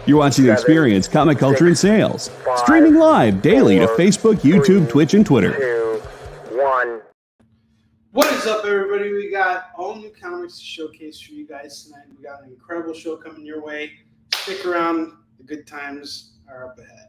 You're watching Experience Comic Culture and Sales. Streaming live daily to Facebook, YouTube, Twitch, and Twitter. 2, 1. What is up, everybody? We got all new comics to showcase for you guys tonight. We got an incredible show coming your way. Stick around. The good times are up ahead.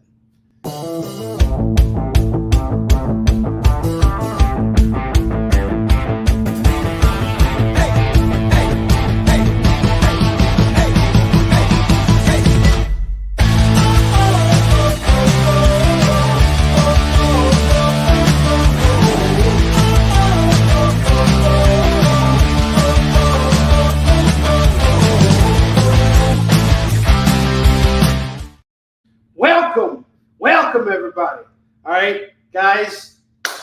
Welcome, everybody. All right, guys,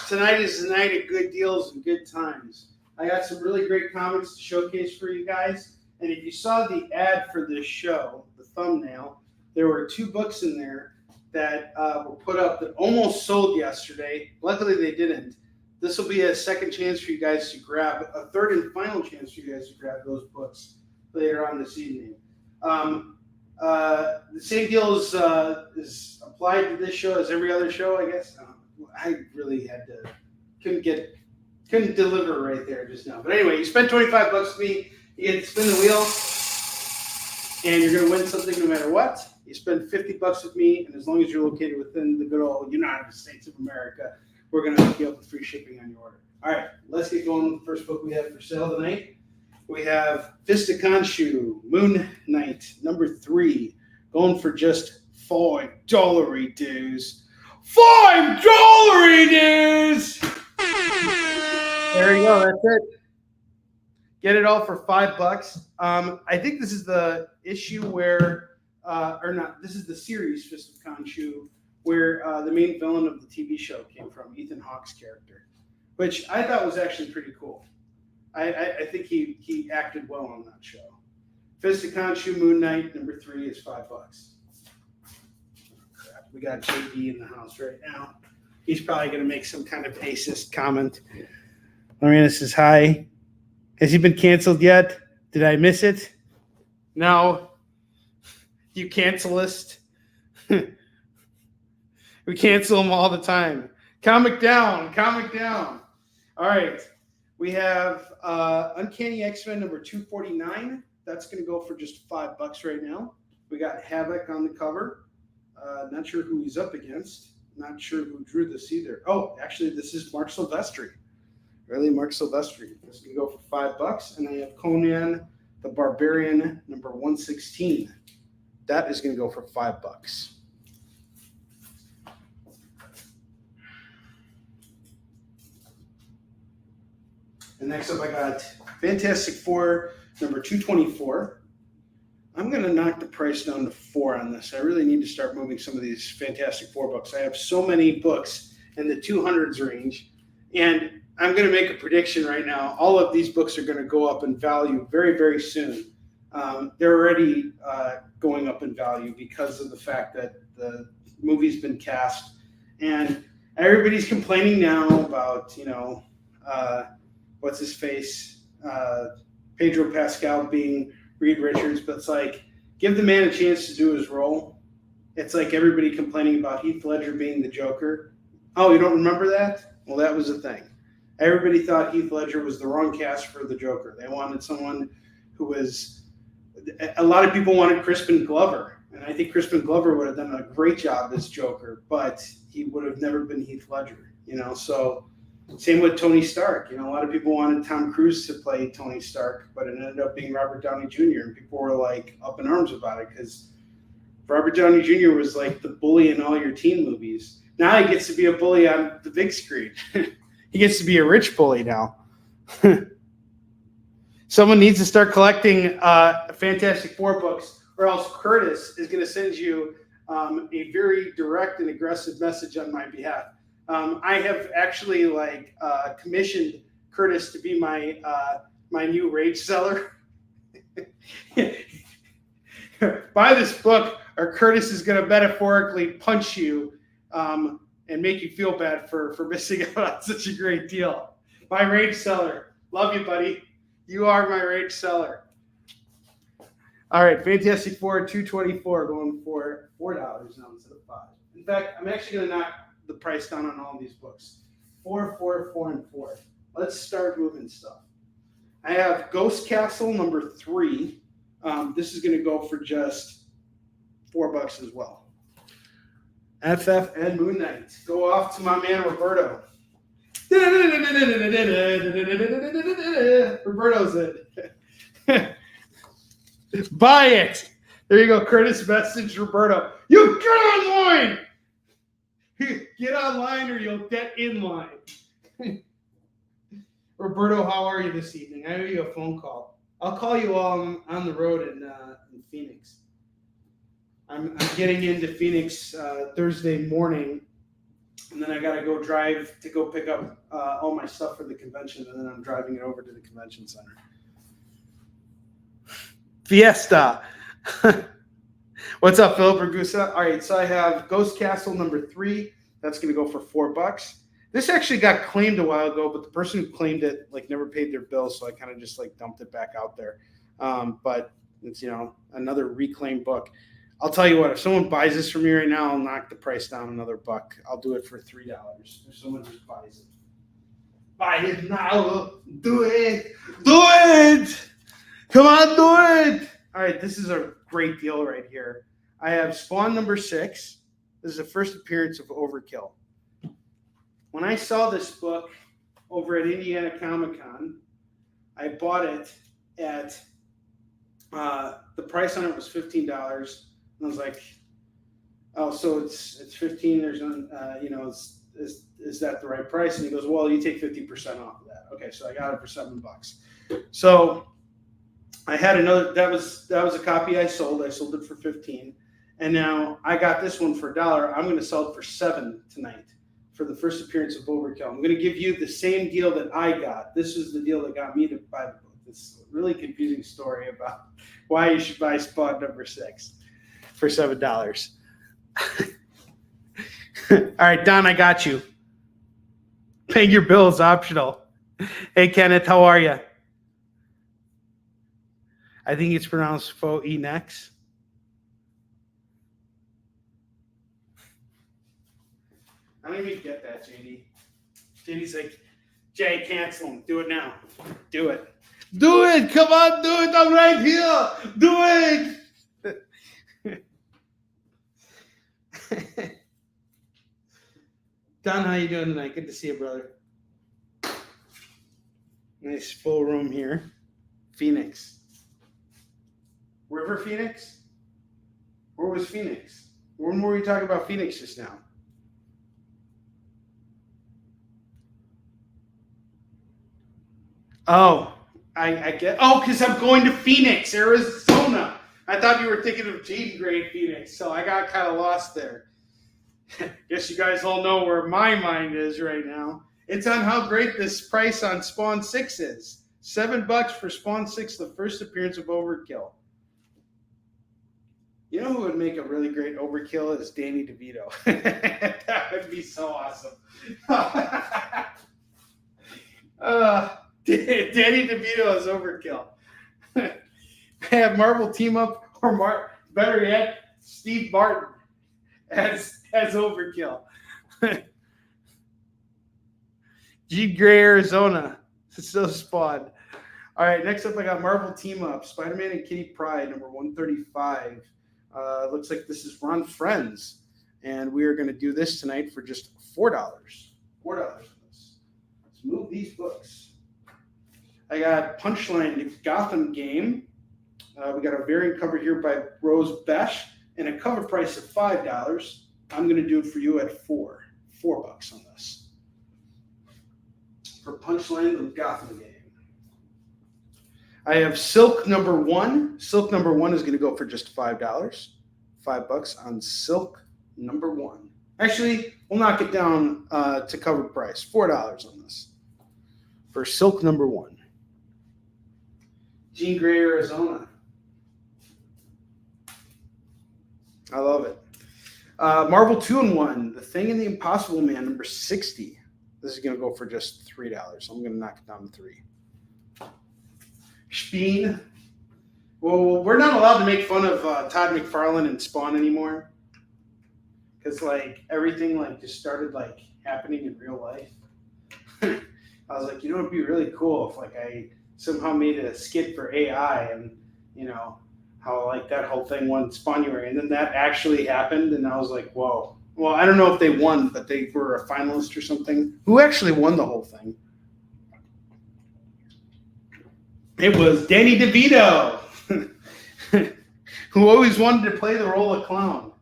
tonight is the night of good deals and good times. I got some really great comics to showcase for you guys. And if you saw the ad for this show, the thumbnail, there were 2 books in there that were put up that almost sold yesterday. Luckily, they didn't. This will be a second chance for you guys to grab, a third and final chance for you guys to grab those books later on this evening. The same deal is applied to this show as every other show, I guess. I really couldn't deliver right there just now. But anyway, you spend $25 with me, you get to spin the wheel, and you're going to win something no matter what. You spend $50 with me, and as long as you're located within the good old United States of America, we're going to hook you up with free shipping on your order. All right, let's get going with the first book we have for sale tonight. We have Fist of Khonshu, Moon Knight, number 3, going for just $5 dues. $5 dues! There you go, that's it. Get it all for $5. I think this is the issue where, this is the series Fist of Khonshu, where the main villain of the TV show came from, Ethan Hawke's character, which I thought was actually pretty cool. I think he acted well on that show. Fist of Khonshu, Moon Knight, number 3 is $5. Oh, crap. We got JD in the house right now. He's probably going to make some kind of racist comment. Lorena says, hi. Has he been canceled yet? Did I miss it? No. You cancelist. We cancel him all the time. Comic down. All right. We have Uncanny X-Men number 249. That's going to go for just $5 right now. We got Havoc on the cover. Not sure who he's up against. Not sure who drew this either. Oh, actually, this is Mark Silvestri. Really, Mark Silvestri. This is going to go for $5. And I have Conan the Barbarian number 116. That is going to go for $5. And next up, I got Fantastic Four, number 224. I'm going to knock the price down to 4 on this. I really need to start moving some of these Fantastic Four books. I have so many books in the 200s range, and I'm going to make a prediction right now. All of these books are going to go up in value very, very soon. They're already going up in value because of the fact that the movie's been cast, and everybody's complaining now about, what's his face? Pedro Pascal being Reed Richards, but it's like, give the man a chance to do his role. It's like everybody complaining about Heath Ledger being the Joker. Oh, you don't remember that? Well, that was a thing. Everybody thought Heath Ledger was the wrong cast for the Joker. They wanted someone who was, a lot of people wanted Crispin Glover, and I think Crispin Glover would have done a great job as Joker, but he would have never been Heath Ledger, so same with Tony Stark. A lot of people wanted Tom Cruise to play Tony Stark, but it ended up being Robert Downey Jr. And people were like up in arms about it because Robert Downey Jr. was like the bully in all your teen movies. Now he gets to be a bully on the big screen. He gets to be a rich bully now. Someone needs to start collecting Fantastic Four books, or else Curtis is going to send you a very direct and aggressive message on my behalf. I have actually commissioned Curtis to be my new rage seller. Buy this book, or Curtis is going to metaphorically punch you and make you feel bad for missing out on such a great deal. My rage seller. Love you, buddy. You are my rage seller. All right, Fantastic Four 224 going for $4 now instead of $5. In fact, I'm actually going to knock the price down on all these books. 4, 4, 4, and 4. Let's start moving stuff. I have Ghost Castle number 3. This is going to go for just $4 as well. FF and Moon Knight. Go off to my man Roberto. Roberto's it. Buy it. There you go. Curtis message Roberto. You get online. Get online or you'll get in line. Roberto, how are you this evening? I owe you a phone call. I'll call you all on the road in Phoenix. I'm getting into Phoenix Thursday morning, and then I got to go drive to go pick up all my stuff for the convention, and then I'm driving it over to the convention center. Fiesta. What's up, Phil Bergusa? All right, so I have Ghost Castle number 3. That's going to go for $4. This actually got claimed a while ago, but the person who claimed it never paid their bill, so I kind of just dumped it back out there. But it's another reclaimed book. I'll tell you what, if someone buys this from me right now, I'll knock the price down another $1. I'll do it for $3 if someone just buys it. Buy it now. Do it. Do it. Come on, do it. All right, this is a great deal right here. I have Spawn number 6. This is the first appearance of Overkill. When I saw this book over at Indiana Comic-Con, I bought it at the price on it was $15. And I was like, oh, so it's 15. There's is that the right price? And he goes, well, you take 50% off of that. Okay, so I got it for $7. So I had another. That was a copy I sold. I sold it for 15, and now I got this one for $1. I'm going to sell it for $7 tonight for the first appearance of Overkill. I'm going to give you the same deal that I got. This was the deal that got me to buy the book. This really confusing story about why you should buy Spawn number 6. For $7. All right, Don, I got you. Paying your bill is optional. Hey, Kenneth, how are you? I think it's pronounced Phoenix. I don't even get that, JD. JD's like, Jay, cancel him. Do it now. Do it. Do it. Come on, do it. I'm right here. Do it. Don, how you doing tonight? Good to see you, brother. Nice full room here. Phoenix. River Phoenix? Where was Phoenix? When were we talking about Phoenix just now? Oh, I get. Oh, because I'm going to Phoenix, Arizona. I thought you were thinking of Jaden Gray Phoenix, so I got kind of lost there. Guess you guys all know where my mind is right now. It's on how great this price on Spawn 6 is. $7 for Spawn 6, the first appearance of Overkill. You know who would make a really great Overkill is Danny DeVito. That would be so awesome. Danny DeVito is Overkill. I have Marvel team up, or better yet, Steve Martin as Overkill. G. Gray, Arizona. So Spawn. All right, next up I got Marvel team up. Spider-Man and Kitty Pryde, number 135. Looks like this is Ron Friends, and we are going to do this tonight for just $4. $4 for this. Let's move these books. I got Punchline Gotham Game. We got a variant cover here by Rose Besh and a cover price of $5. I'm going to do it for you at $4 on this. For Punchline the Gotham Game. I have Silk number 1. Silk number 1 is going to go for just $5. $5 on Silk number 1. Actually, we'll knock it down to cover price. $4 on this. For Silk number 1. Jean Grey, Arizona. I love it. Marvel 2-in-1, The Thing and the Impossible Man, number 60. This is going to go for just $3. I'm going to knock it down to $3. Speen, Well, we're not allowed to make fun of Todd McFarlane and Spawn anymore, because like everything like just started like happening in real life. I was like, it'd be really cool if like I somehow made a skit for AI, and how like that whole thing won Spawnuary, and then that actually happened, and I was like, whoa. Well, I don't know if they won, but they were a finalist or something. Who actually won the whole thing? It was Danny DeVito, who always wanted to play the role of clown.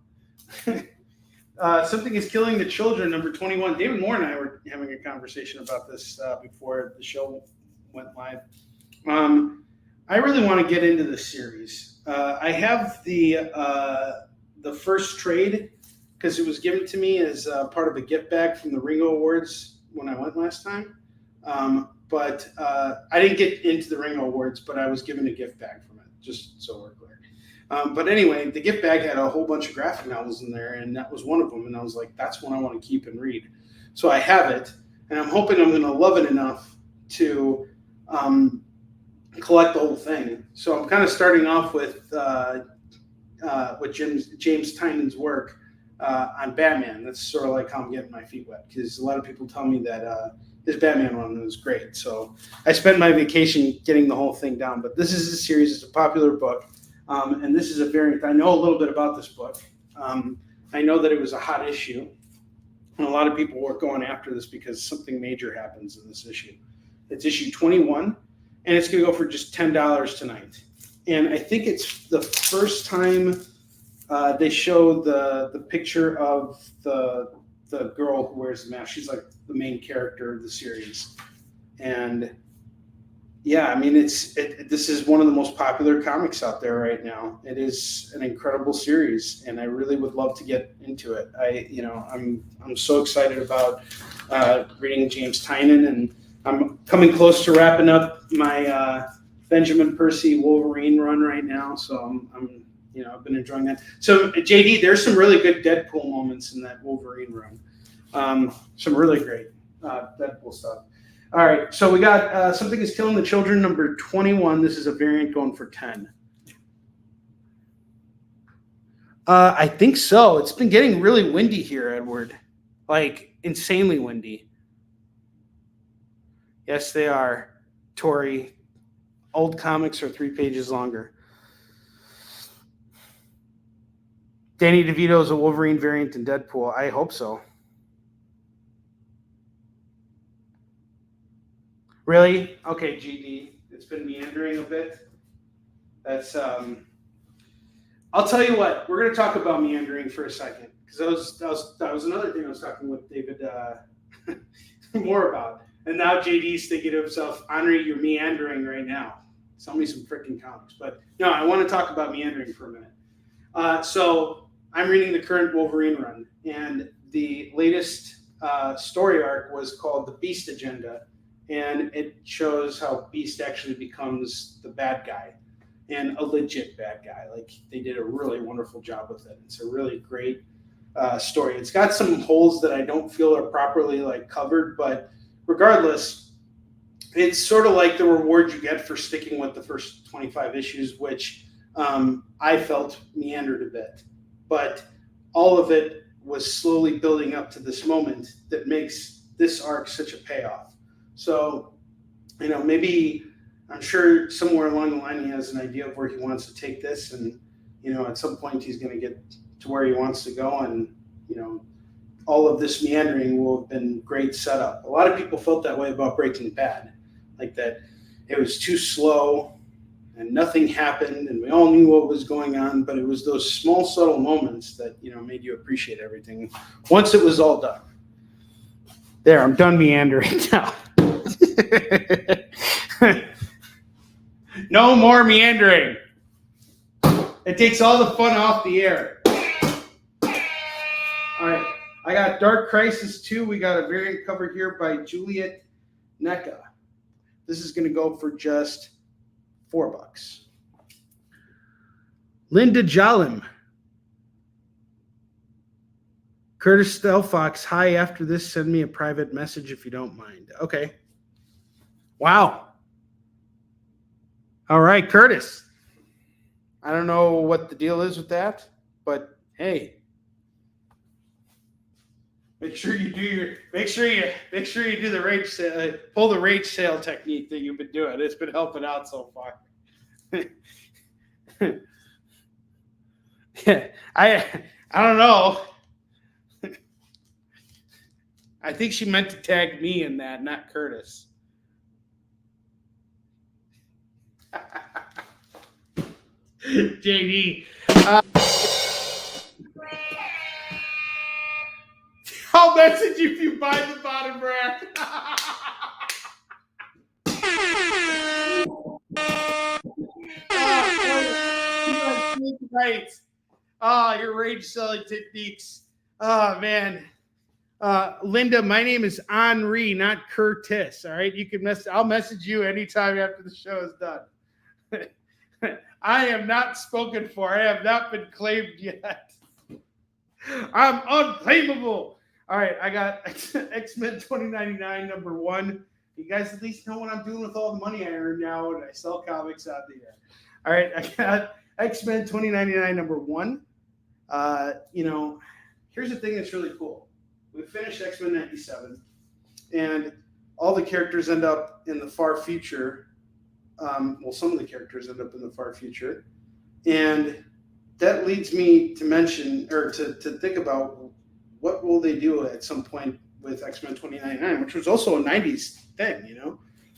Something is Killing the Children, number 21. David Moore and I were having a conversation about this before the show went live. I really want to get into this series. I have the first trade because it was given to me as part of a gift bag from the Ringo Awards when I went last time. But I didn't get into the Ringo Awards, but I was given a gift bag from it, just so we're clear. But anyway, the gift bag had a whole bunch of graphic novels in there, and that was one of them. And I was like, that's one I want to keep and read. So I have it, and I'm hoping I'm going to love it enough to collect the whole thing. So I'm kind of starting off with James Tynion's work on Batman. That's sort of like how I'm getting my feet wet, because a lot of people tell me that his Batman run was great. So I spent my vacation getting the whole thing down. But this is a series. It's a popular book. And this is a variant. I know a little bit about this book. I know that it was a hot issue. And a lot of people were going after this because something major happens in this issue. It's issue 21, and it's going to go for just $10 tonight. And I think it's the first time they show the picture of the girl who wears the mask. She's like the main character of the series. And yeah, I mean, this is one of the most popular comics out there right now. It is an incredible series, and I really would love to get into it. I'm so excited about reading James Tynion, and I'm coming close to wrapping up my Benjamin Percy Wolverine run right now. So I've been enjoying that. So JD, there's some really good Deadpool moments in that Wolverine run. Some really great Deadpool stuff. All right, so we got Something is Killing the Children, number 21. This is a variant going for 10. I think so. It's been getting really windy here, Edward. Like, insanely windy. Yes, they are. Tori, old comics are 3 pages longer. Danny DeVito is a Wolverine variant in Deadpool. I hope so. Really? Okay, GD. It's been meandering a bit. That's I'll tell you what. We're going to talk about meandering for a second, because that was another thing I was talking with David more about. And now JD's thinking to himself, Onrie, you're meandering right now. Sell me some freaking comics. But no, I want to talk about meandering for a minute. So I'm reading the current Wolverine run, and the latest story arc was called The Beast Agenda. And it shows how Beast actually becomes the bad guy, and a legit bad guy. Like, they did a really wonderful job with it. It's a really great story. It's got some holes that I don't feel are properly like covered, but regardless, it's sort of like the reward you get for sticking with the first 25 issues, which I felt meandered a bit. But all of it was slowly building up to this moment that makes this arc such a payoff. So, maybe I'm sure somewhere along the line he has an idea of where he wants to take this, and at some point he's going to get to where he wants to go, and all of this meandering will have been great setup. A lot of people felt that way about Breaking Bad, like that it was too slow and nothing happened, and we all knew what was going on, but it was those small subtle moments that made you appreciate everything once it was all done. There, I'm done meandering now. No more meandering. It takes all the fun off the air. All right, I got Dark Crisis 2. We got a variant cover here by Juliet Necca. This is going to go for just $4. Linda Jolim. Curtis Stelfox, hi, after this, send me a private message if you don't mind. Okay. Wow. All right, Curtis. I don't know what the deal is with that, but hey, make sure you do the rage sale, pull the rage sale technique that you've been doing. It's been helping out so far. I don't know. I think she meant to tag me in that, not Curtis. JD. I'll message you if you buy the bottom rack. Right. Your rage selling techniques. Oh, man. Linda, my name is Onrie, not Curtis. All right. You can I'll message you anytime after the show is done. I am not spoken for. I have not been claimed yet. I'm unclaimable. All right, I got X-Men 2099 #1. You guys at least know what I'm doing with all the money I earn now when I sell comics out the air. All right, I got X-Men 2099 #1. Here's the thing that's really cool. We finished X-Men 97, and all the characters end up in the far future. Some of the characters end up in the far future. And that leads me to mention, or to think about, what will they do at some point with X-Men 2099, which was also a 90s thing,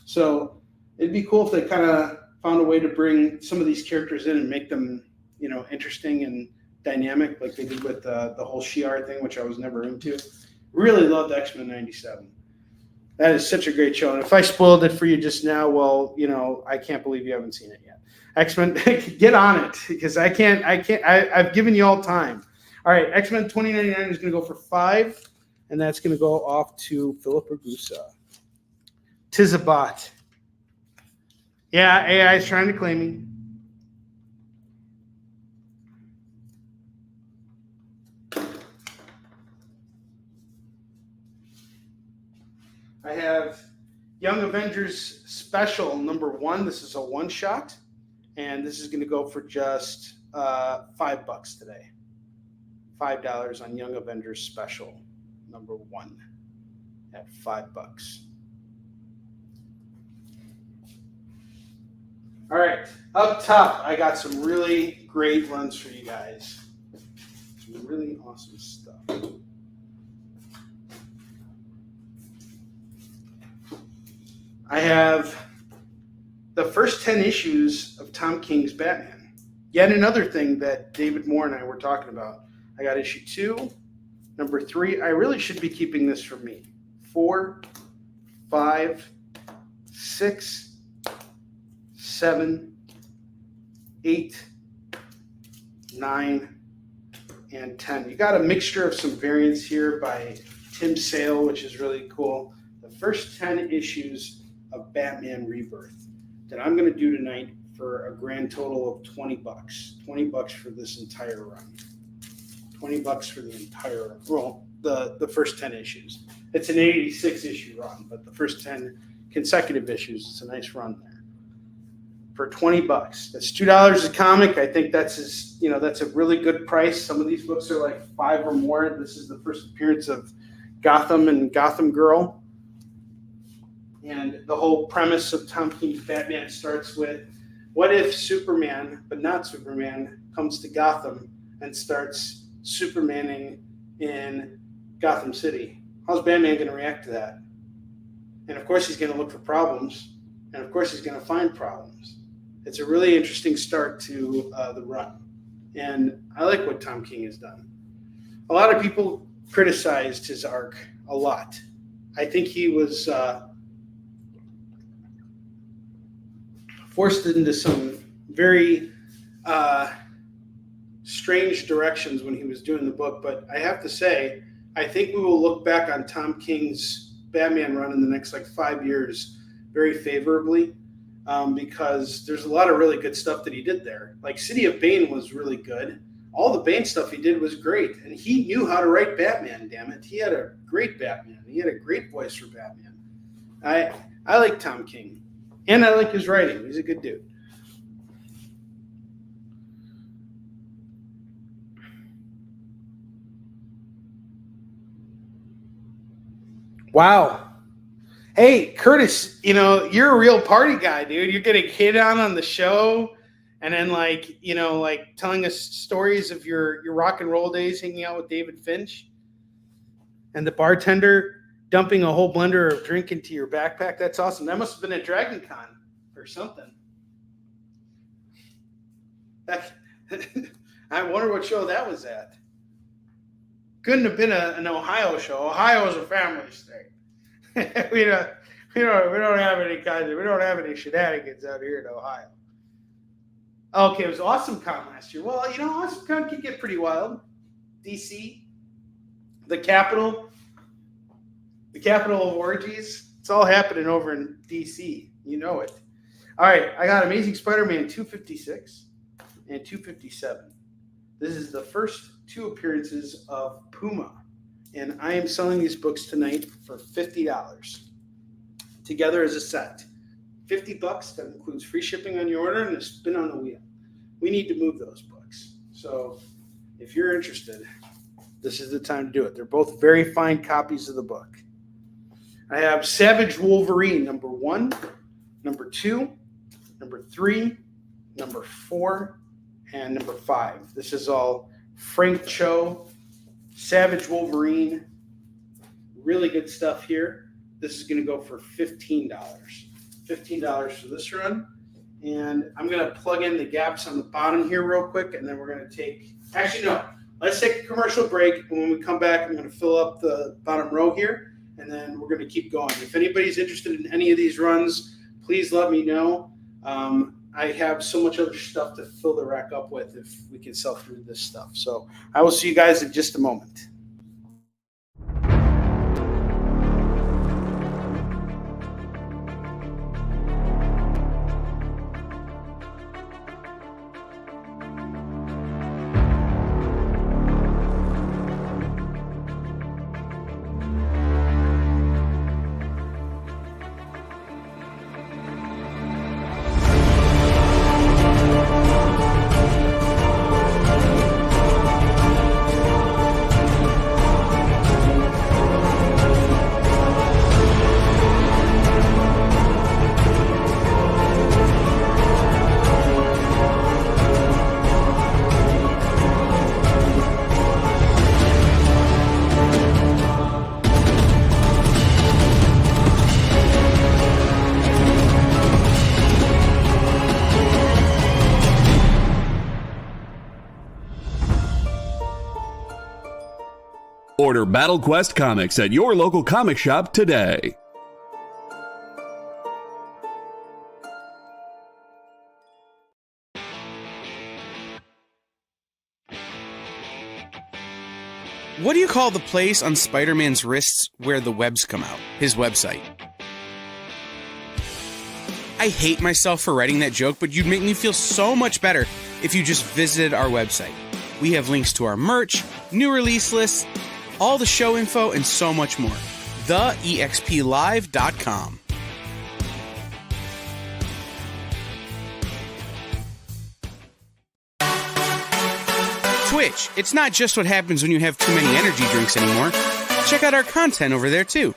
So it'd be cool if they kind of found a way to bring some of these characters in and make them, interesting and dynamic, like they did with the whole Shi'ar thing, which I was never into. Really loved X-Men 97. That is such a great show. And if I spoiled it for you just now, well, I can't believe you haven't seen it yet. X-Men, get on it, because I've given you all time. All right, X-Men 2099 is going to go for $5, and that's going to go off to Philip Ragusa. Tizabot. Yeah, AI is trying to claim me. I have Young Avengers Special #1. This is a one-shot, and this is going to go for just $5 today. $5 on Young Avengers Special #1 at $5. All right, up top, I got some really great runs for you guys. Some really awesome stuff. I have the first 10 issues of Tom King's Batman. Yet another thing that David Moore and I were talking about. I got issue 2, #3. I really should be keeping this for me. 4, 5, 6, 7, 8, 9, and 10. You got a mixture of some variants here by Tim Sale, which is really cool. The first 10 issues of Batman Rebirth that I'm going to do tonight for a grand total of $20. $20 for this entire run. $20 for the entire run. Well, the first 10 issues. It's an 86 issue run, but the first 10 consecutive issues, it's a nice run there. For $20. That's $2 a comic. I think that's a really good price. Some of these books are like $5 or more. This is the first appearance of Gotham and Gotham Girl. And the whole premise of Tom King's Batman starts with, what if Superman, but not Superman, comes to Gotham and starts Supermaning in Gotham City? How's Batman going to react to that? And of course he's going to look for problems. And of course he's going to find problems. It's a really interesting start to the run. And I like what Tom King has done. A lot of people criticized his arc a lot. I think he was forced into some very strange directions when he was doing the book. But I have to say, I think we will look back on Tom King's Batman run in the next 5 years very favorably, because there's a lot of really good stuff that he did there. Like City of Bane was really good. All the Bane stuff he did was great. And he knew how to write Batman, damn it. He had a great Batman. He had a great voice for Batman. I like Tom King. And I like his writing. He's a good dude. Wow. Hey, Curtis, you're a real party guy, dude. You're getting hit on the show, and then telling us stories of your rock and roll days hanging out with David Finch, and the bartender dumping a whole blender of drink into your backpack. That's awesome. That must have been at Dragon Con or something. I wonder what show that was at. Couldn't have been an Ohio show. Ohio is a family state. we don't have any shenanigans out here in Ohio. Okay, it was AwesomeCon last year. Well, AwesomeCon can get pretty wild. DC, the capital of orgies. It's all happening over in DC. You know it. All right, I got Amazing Spider-Man 256 and 257. This is the first 2 appearances of Puma. And I am selling these books tonight for $50 together as a set. $50, that includes free shipping on your order and a spin on the wheel. We need to move those books. So if you're interested, this is the time to do it. They're both very fine copies of the book. I have Savage Wolverine, number 1, number 2, number 3, number 4, and number 5. This is all Frank Cho, Savage Wolverine. Really good stuff here. This is going to go for $15. $15 for this run. And I'm going to plug in the gaps on the bottom here real quick, and then we're going to take... Actually, no. Let's take a commercial break, and when we come back, I'm going to fill up the bottom row here, and then we're going to keep going. If anybody's interested in any of these runs, please let me know. I have so much other stuff to fill the rack up with if we can sell through this stuff. So I will see you guys in just a moment. Order Battle Quest comics at your local comic shop today. What do you call the place on Spider-Man's wrists where the webs come out? His website. I hate myself for writing that joke, but you'd make me feel so much better if you just visited our website. We have links to our merch, new release lists, all the show info, and so much more. TheEXPLive.com. Twitch. It's not just what happens when you have too many energy drinks anymore. Check out our content over there, too.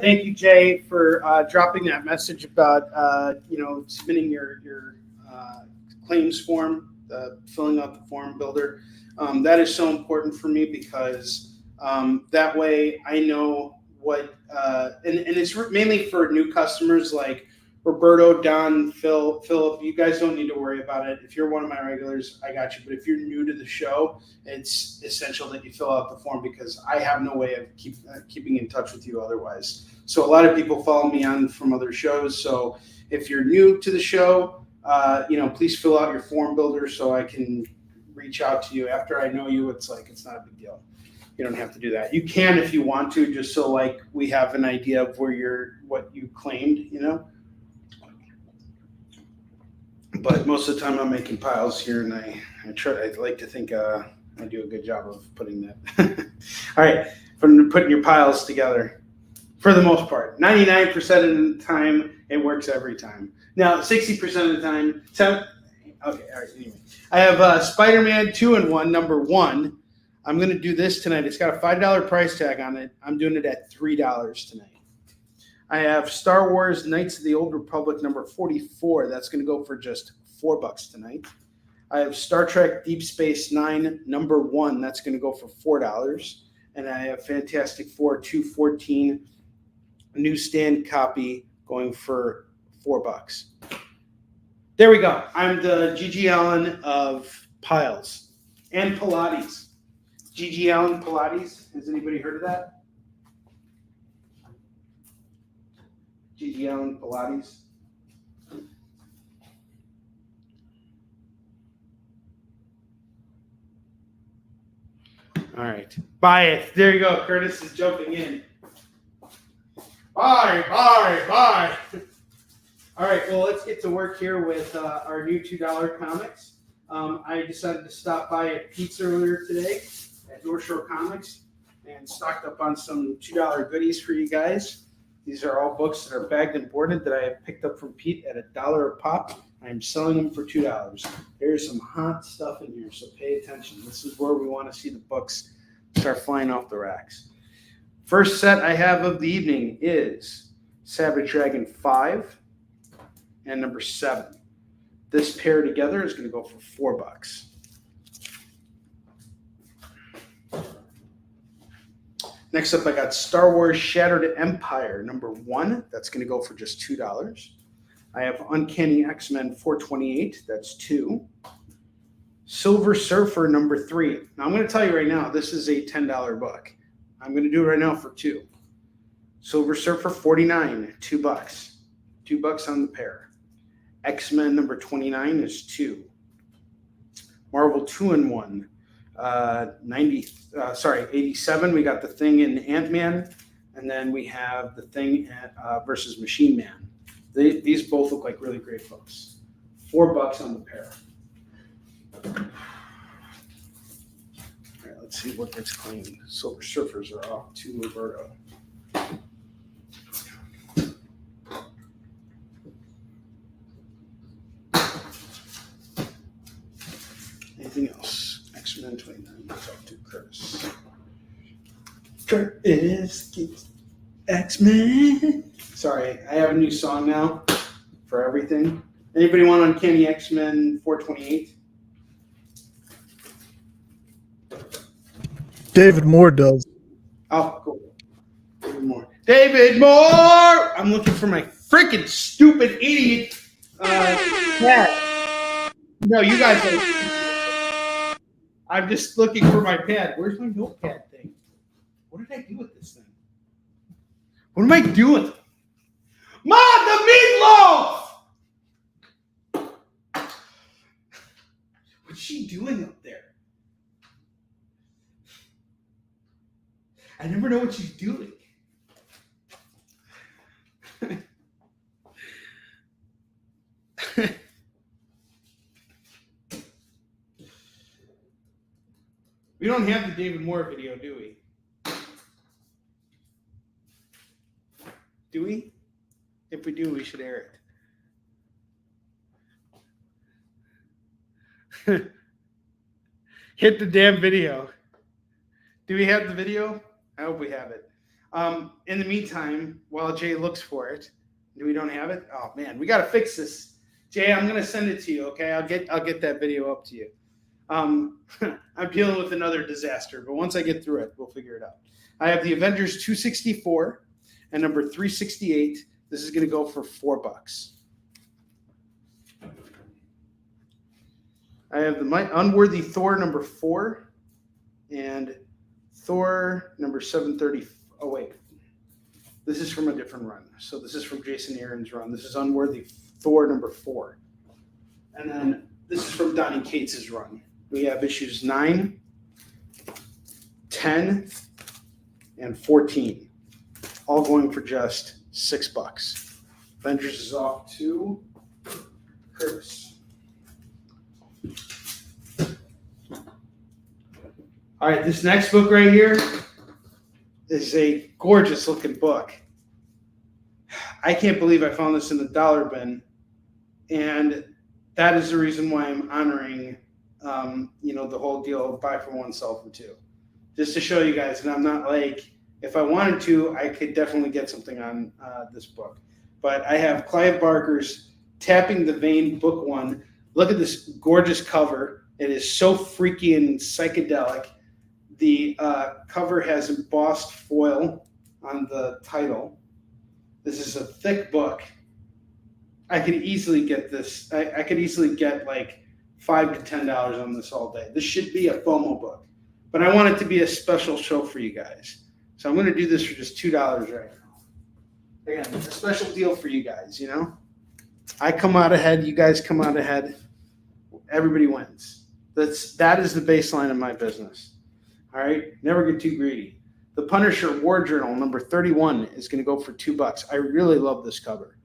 Thank you, Jay, for dropping that message about submitting your claims form, filling out the form builder. That is so important for me because that way I know what, and it's mainly for new customers like Roberto, Don, Philip. You guys don't need to worry about it. If you're one of my regulars, I got you. But if you're new to the show, it's essential that you fill out the form because I have no way of keeping in touch with you otherwise. So a lot of people follow me on from other shows. So if you're new to the show, please fill out your form builder so I can reach out to you after I know you. It's like, it's not a big deal. You don't have to do that. You can if you want to, just so like we have an idea of where what you claimed, you know. But most of the time I'm making piles here, and I like to think I do a good job of putting that. All right, from putting your piles together. For the most part, 99% of the time, it works every time. Now, 60% of the time, okay, all right, anyway. I have Spider-Man 2-in-1, number 1. I'm going to do this tonight. It's got a $5 price tag on it. I'm doing it at $3 tonight. I have Star Wars Knights of the Old Republic, number 44. That's going to go for just $4 tonight. I have Star Trek Deep Space Nine, number 1. That's going to go for $4. And I have Fantastic Four 214. Newsstand copy going for $4. There we go. I'm the G.G. Allen of piles and Pilates. G.G. Allen Pilates. Has anybody heard of that? G.G. Allen Pilates. All right. Buy it. There you go. Curtis is jumping in. Bye. All right, well, let's get to work here with our new $2 comics. I decided to stop by at Pete's earlier today at North Shore Comics and stocked up on some $2 goodies for you guys. These are all books that are bagged and boarded that I have picked up from Pete at $1 a pop. I'm selling them for $2. There's some hot stuff in here, so pay attention. This is where we want to see the books start flying off the racks. First set I have of the evening is Savage Dragon 5 and number 7. This pair together is going to go for $4. Next up, I got Star Wars Shattered Empire, number 1. That's going to go for just $2. I have Uncanny X-Men 428. That's $2. Silver Surfer, number 3. Now, I'm going to tell you right now, this is a $10 book. I'm going to do it right now for $2. Silver Surfer 49, $2. $2 on the pair. X-Men number 29 is $2. Marvel 2-in-1, 87. We got the Thing in Ant-Man, and then we have the Thing versus Machine Man. These both look like really great books. $4 on the pair. Let's see what gets claimed. Silver Surfers are off to Roberto. Anything else? X-Men 29. Let's talk to Curtis. Curtis gets X-Men. Sorry, I have a new song now for everything. Anybody want Uncanny X-Men 428? David Moore does. Oh, cool. David Moore! I'm looking for my freaking stupid idiot pad. No, you guys are. I'm just looking for my pad. Where's my notepad thing? What did I do with this thing? What am I doing? Mom, the meatloaf! What's she doing up there? I never know what she's doing. We don't have the David Moore video, do we? Do we? If we do, we should air it. Hit the damn video. Do we have the video? I hope we have it. In the meantime, while Jay looks for it, we don't have it? Oh man, we gotta fix this. Jay, I'm gonna send it to you, okay? I'll get that video up to you. I'm dealing with another disaster, but once I get through it, we'll figure it out. I have the Avengers 264 and number 368. This is gonna go for $4. I have the Unworthy Thor number 4 and Thor number 730. Oh, wait. This is from a different run. So this is from Jason Aaron's run. This is Unworthy Thor number 4. And then this is from Donnie Cates' run. we have issues 9, 10, and 14, all going for just $6. Avengers is off to Curtis. All right, this next book right here is a gorgeous looking book. I can't believe I found this in the dollar bin, and that is the reason why I'm honoring, the whole deal of buy for one, sell for two, just to show you guys. And I'm not like, if I wanted to, I could definitely get something on this book. But I have Clive Barker's Tapping the Vein, Book 1. Look at this gorgeous cover. It is so freaky and psychedelic. The cover has embossed foil on the title. This is a thick book. I could easily get this. I could easily get like $5 to $10 on this all day. This should be a FOMO book, but I want it to be a special show for you guys. So I'm going to do this for just $2 right now. Again, it's a special deal for you guys, I come out ahead, you guys come out ahead. Everybody wins. That is the baseline of my business. All right, never get too greedy. The Punisher War Journal number 31 is going to go for $2. I really love this cover.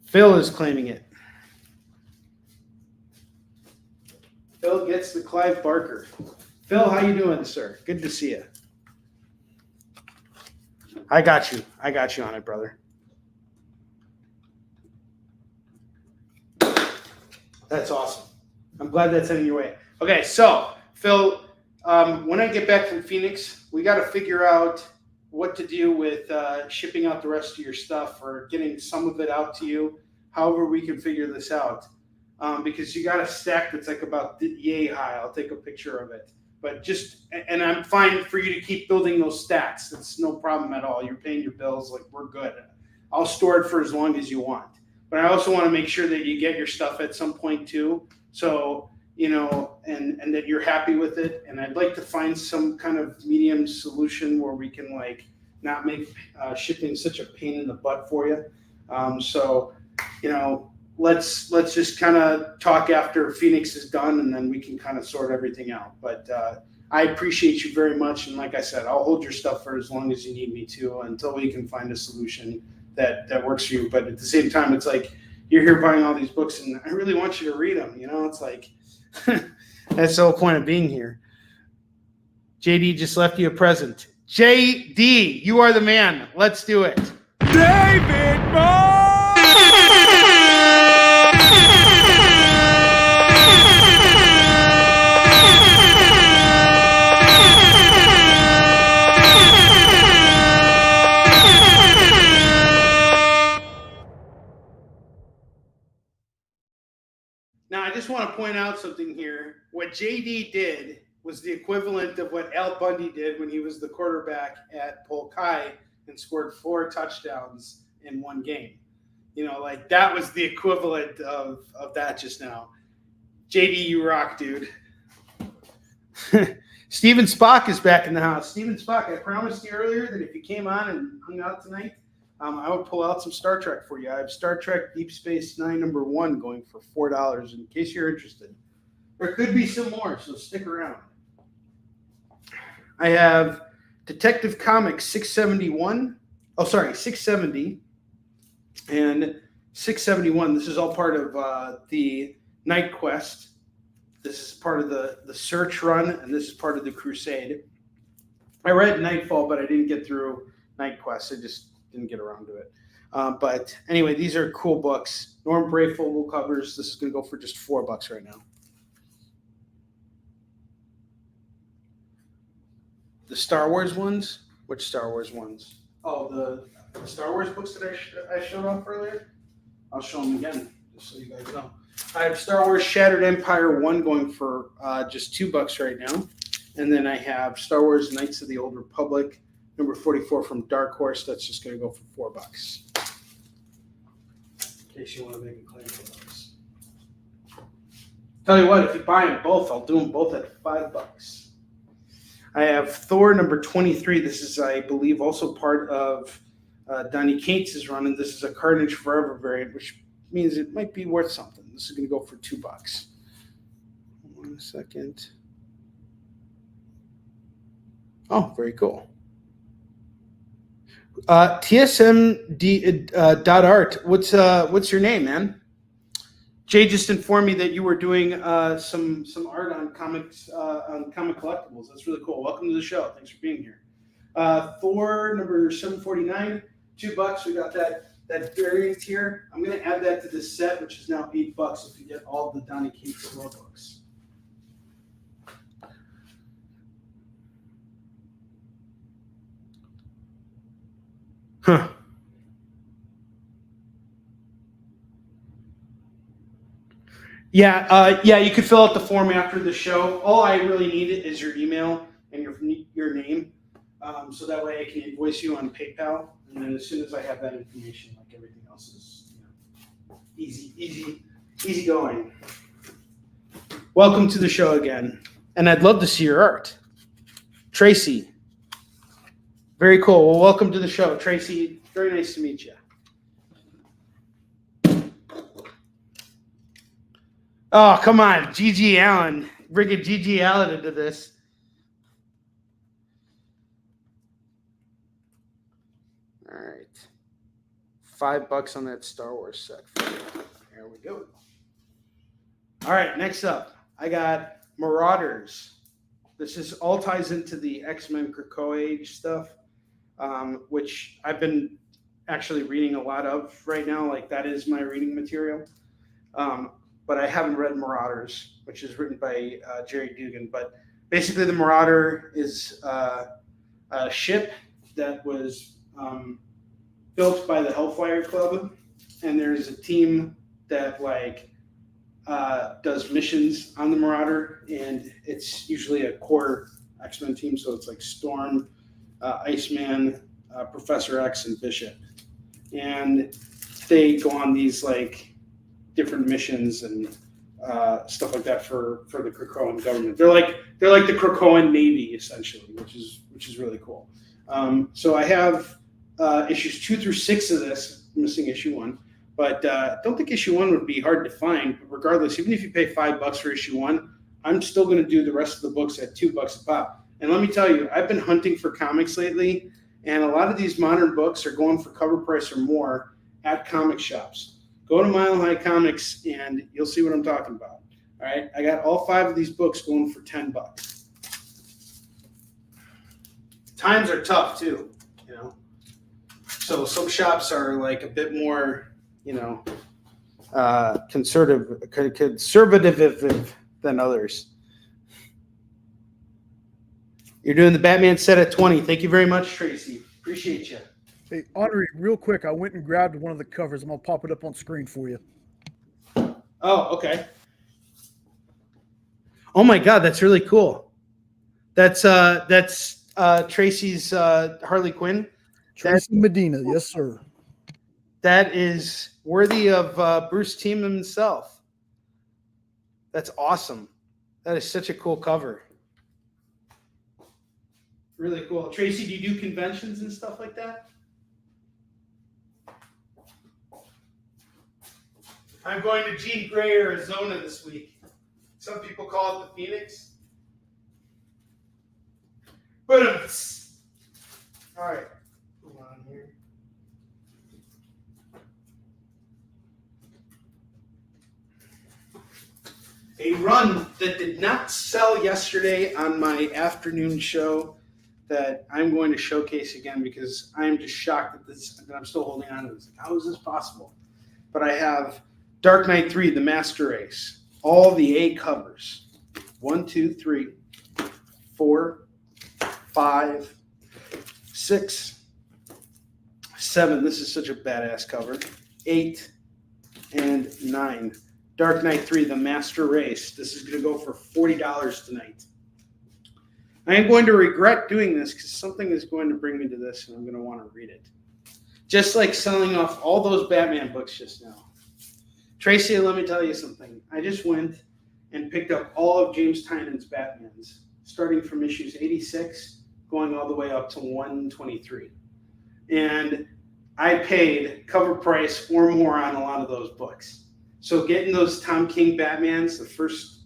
Phil is claiming it. Phil gets the Clive Barker. Phil, how you doing, sir? Good to see you. I got you on it, brother. That's awesome. I'm glad that's heading your way. Okay, so Phil, when I get back from Phoenix, we got to figure out what to do with shipping out the rest of your stuff or getting some of it out to you. However, we can figure this out, because you got a stack that's like about yay high. I'll take a picture of it. But and I'm fine for you to keep building those stacks. It's no problem at all. You're paying your bills, like we're good. I'll store it for as long as you want. But I also want to make sure that you get your stuff at some point too. So, and that you're happy with it. And I'd like to find some kind of medium solution where we can like not make shipping such a pain in the butt for you. Let's just kind of talk after Phoenix is done, and then we can kind of sort everything out. But I appreciate you very much, and like I said, I'll hold your stuff for as long as you need me to until we can find a solution that works for you. But at the same time, it's like you're here buying all these books, and I really want you to read them. It's like that's the whole point of being here. JD just left you a present. JD, you are the man. Let's do it. David Moore! Now, I just want to point out something here. What JD did was the equivalent of what Al Bundy did when he was the quarterback at Polk High and scored 4 touchdowns in one game. That was the equivalent of that just now. JD, you rock, dude. Steven Spock is back in the house. Steven Spock, I promised you earlier that if you came on and hung out tonight, I would pull out some Star Trek for you. I have Star Trek Deep Space Nine #1 going for $4 in case you're interested. There could be some more, so stick around. I have Detective Comics 670 and 671. This is all part of the Night Quest. This is part of the Search Run, and this is part of the Crusade. I read Nightfall, but I didn't get through Night Quest. I just didn't get around to it. But anyway, these are cool books. Norm Brayfogle covers. This is going to go for just $4 right now. The Star Wars ones? Which Star Wars ones? Oh, the Star Wars books that I showed off earlier? I'll show them again, just so you guys know. I have Star Wars Shattered Empire 1 going for just $2 right now. And then I have Star Wars Knights of the Old Republic, number 44 from Dark Horse. That's just going to go for $4. In case you want to make a claim for those. Tell you what, if you buy them both, I'll do them both at $5. I have Thor number 23. This is, I believe, also part of Donnie Cates' run, and this is a Carnage Forever variant, which means it might be worth something. This is going to go for $2. 1 second. Oh, very cool. TSMD.art. What's your name, man? Jay just informed me that you were doing some art on comics, on comic collectibles. That's really cool. Welcome to the show. Thanks for being here. Thor number 749, $2. We got that variant here. I'm going to add that to this set, which is now $8 if you get all the Donny Cates Thor books. Huh. Yeah, you could fill out the form after the show. All I really need is your email and your name, so that way I can invoice you on PayPal. And then as soon as I have that information, like everything else is easy going. Welcome to the show again, and I'd love to see your art, Tracy. Very cool. Well, welcome to the show, Tracy. Very nice to meet you. Oh, come on. G.G. Allen. Bringing G.G. Allen into this. All right. $5 on that Star Wars set. There we go. All right, next up, I got Marauders. This is all ties into the X-Men Krakoa Age stuff, which I've been actually reading a lot of right now. Like, that is my reading material. But I haven't read Marauders, which is written by Jerry Dugan. But basically, the Marauder is a ship that was built by the Hellfire Club, and there's a team that does missions on the Marauder, and it's usually a core X-Men team. So it's like Storm, Iceman, Professor X, and Bishop, and they go on these different missions and stuff like that for the Krakoan government. They're like the Krakoan Navy essentially, which is really cool. So I have issues 2 through 6 of this. I'm missing issue 1, but I don't think issue 1 would be hard to find. But regardless, even if you pay $5 for issue 1, I'm still going to do the rest of the books at $2 a pop. And let me tell you, I've been hunting for comics lately, and a lot of these modern books are going for cover price or more at comic shops. Go to Mile High Comics and you'll see what I'm talking about. All right, I got all 5 of these books going for $10. Times are tough too, So some shops are a bit more, conservative than others. You're doing the Batman set at 20. Thank you very much, Tracy. Appreciate you. Hey, Onrie, real quick, I went and grabbed one of the covers. I'm going to pop it up on screen for you. Oh, okay. Oh my God, that's really cool. That's Tracy's Harley Quinn. Tracy Medina, yes, sir. That is worthy of Bruce Timm himself. That's awesome. That is such a cool cover. Really cool. Tracy, do you do conventions and stuff like that? I'm going to Gene Gray, Arizona this week. Some people call it the Phoenix. But all right. Hold on here. A run that did not sell yesterday on my afternoon show that I'm going to showcase again because I am just shocked that I'm still holding on to this. How is this possible? But I have Dark Knight 3, The Master Race, all the A covers. 1, 2, 3, 4, 5, 6, 7. This is such a badass cover. 8 and 9. Dark Knight 3, The Master Race. This is going to go for $40 tonight. I am going to regret doing this because something is going to bring me to this and I'm going to want to read it. Just like selling off all those Batman books just now. Tracy, let me tell you something. I just went and picked up all of James Tynion's Batmans, starting from issues 86, going all the way up to 123. And I paid cover price or more on a lot of those books. So getting those Tom King Batmans, the first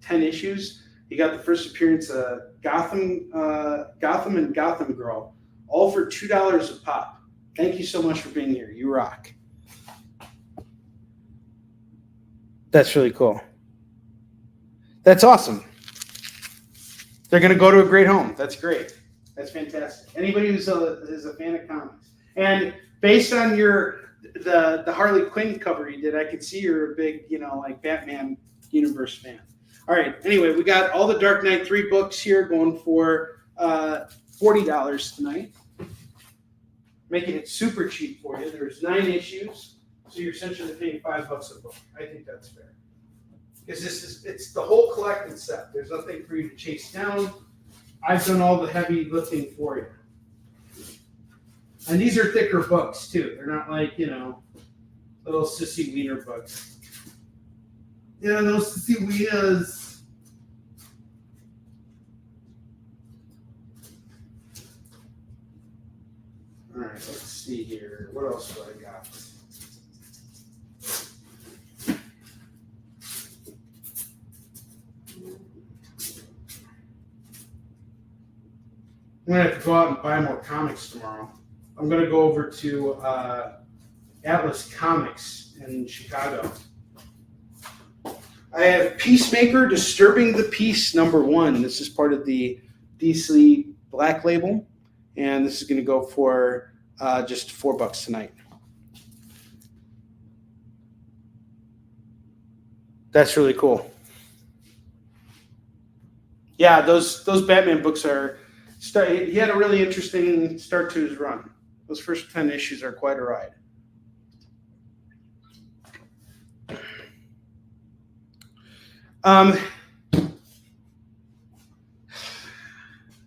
10 issues, you got the first appearance of Gotham and Gotham Girl, all for $2 a pop. Thank you so much for being here. You rock. That's really cool. That's awesome. They're going to go to a great home. That's great. That's fantastic. Anybody who's a fan of comics. And based on the Harley Quinn cover you did, I could see you're a big, like Batman universe fan. All right. Anyway, we got all the Dark Knight 3 books here going for $40 tonight. Making it super cheap for you. There's 9 issues, so you're essentially paying $5 a book. I think that's fair. Because it's the whole collected set. There's nothing for you to chase down. I've done all the heavy lifting for you. And these are thicker books too. They're not like, little sissy wiener books. Yeah, those sissy wieners. All right, let's see here. What else do I got? I'm going to have to go out and buy more comics tomorrow. I'm going to go over to Atlas Comics in Chicago. I have Peacemaker, Disturbing the Peace, #1. This is part of the DC Black Label, and this is going to go for just $4 tonight. That's really cool. Yeah, those Batman books are... He had a really interesting start to his run. Those first 10 issues are quite a ride.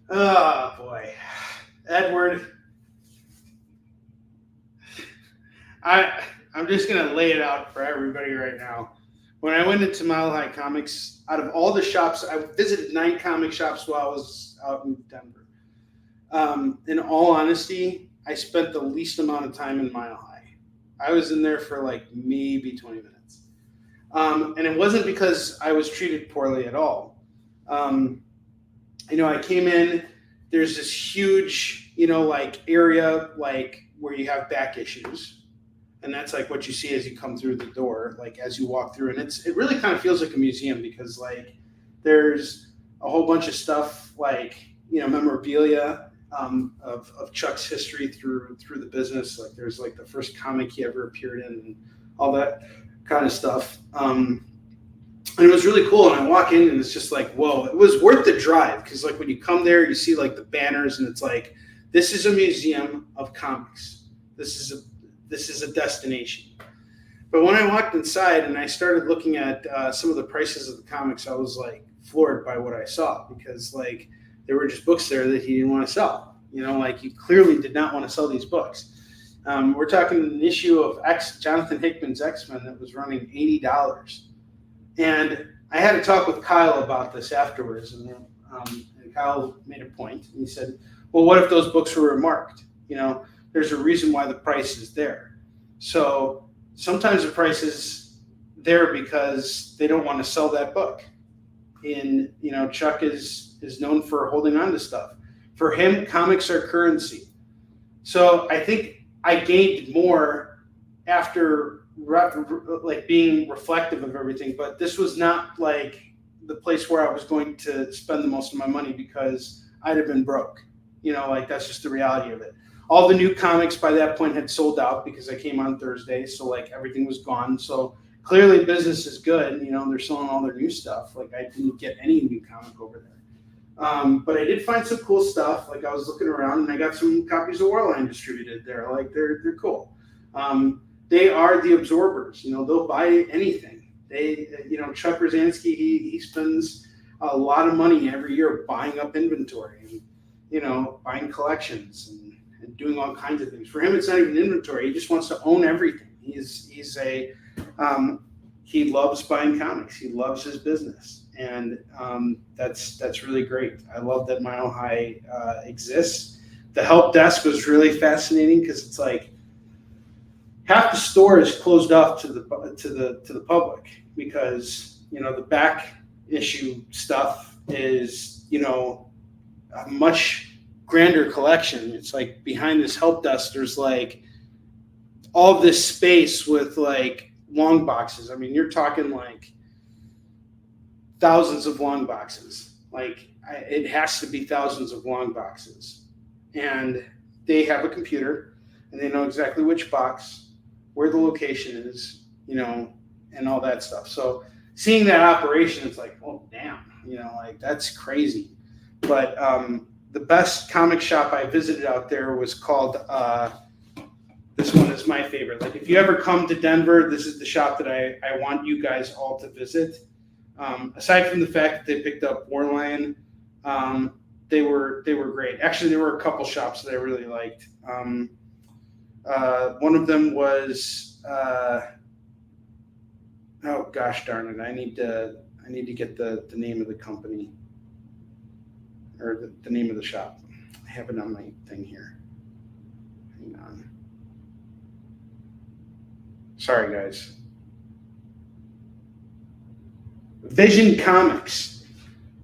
Oh, boy. Edward. I'm just going to lay it out for everybody right now. When I went into Mile High Comics, out of all the shops, I visited 9 comic shops while I was out in Denver. In all honesty, I spent the least amount of time in Mile High. I was in there for like maybe 20 minutes. And it wasn't because I was treated poorly at all. I came in, there's this huge, area like where you have back issues. And that's like what you see as you come through the door, like as you walk through. And it really kind of feels like a museum because like there's a whole bunch of stuff like, memorabilia of Chuck's history through the business. Like there's like the first comic he ever appeared in and all that kind of stuff. And it was really cool. And I walk in and it's just like, whoa, it was worth the drive. Cause like when you come there, you see like the banners and it's like, this is a museum of comics. This is a destination. But when I walked inside and I started looking at some of the prices of the comics, I was like floored by what I saw because like there were just books there that he didn't want to sell. Like he clearly did not want to sell these books. We're talking an issue of Jonathan Hickman's X-Men that was running $80. And I had to talk with Kyle about this afterwards. And Kyle made a point. And he said, well, what if those books were remarked? There's a reason why the price is there. So sometimes the price is there because they don't want to sell that book. And, Chuck is known for holding on to stuff. For him, comics are currency. So I think I gained more after like being reflective of everything, but this was not like the place where I was going to spend the most of my money because I'd have been broke. Like that's just the reality of it. All the new comics by that point had sold out because I came on Thursday. So like everything was gone. So clearly business is good. They're selling all their new stuff. Like I didn't get any new comic over there. But I did find some cool stuff. Like I was looking around and I got some copies of Warline distributed there. Like they're cool. They are the absorbers. They'll buy anything. Chuck Rosansky, he spends a lot of money every year buying up inventory and, buying collections and doing all kinds of things. For him, it's not even inventory. He just wants to own everything. He loves buying comics. He loves his business. And that's really great. I love that Mile High exists. The help desk was really fascinating because it's like half the store is closed off to the public because the back issue stuff is a much grander collection. It's like behind this help desk, there's like all of this space with like long boxes. I mean, you're talking like thousands of long boxes. Like it has to be thousands of long boxes, and they have a computer and they know exactly which box, where the location is, and all that stuff. So seeing that operation, it's like, oh damn, like that's crazy. But the best comic shop I visited out there was called, this one is my favorite. Like if you ever come to Denver, this is the shop that I want you guys all to visit. Aside from the fact that they picked up Warline, they were great. Actually, there were a couple shops that I really liked. One of them was, oh gosh darn it, I need to get the name of the company, or the name of the shop. I have it on my thing here. Hang on. Sorry, guys. Vision Comics.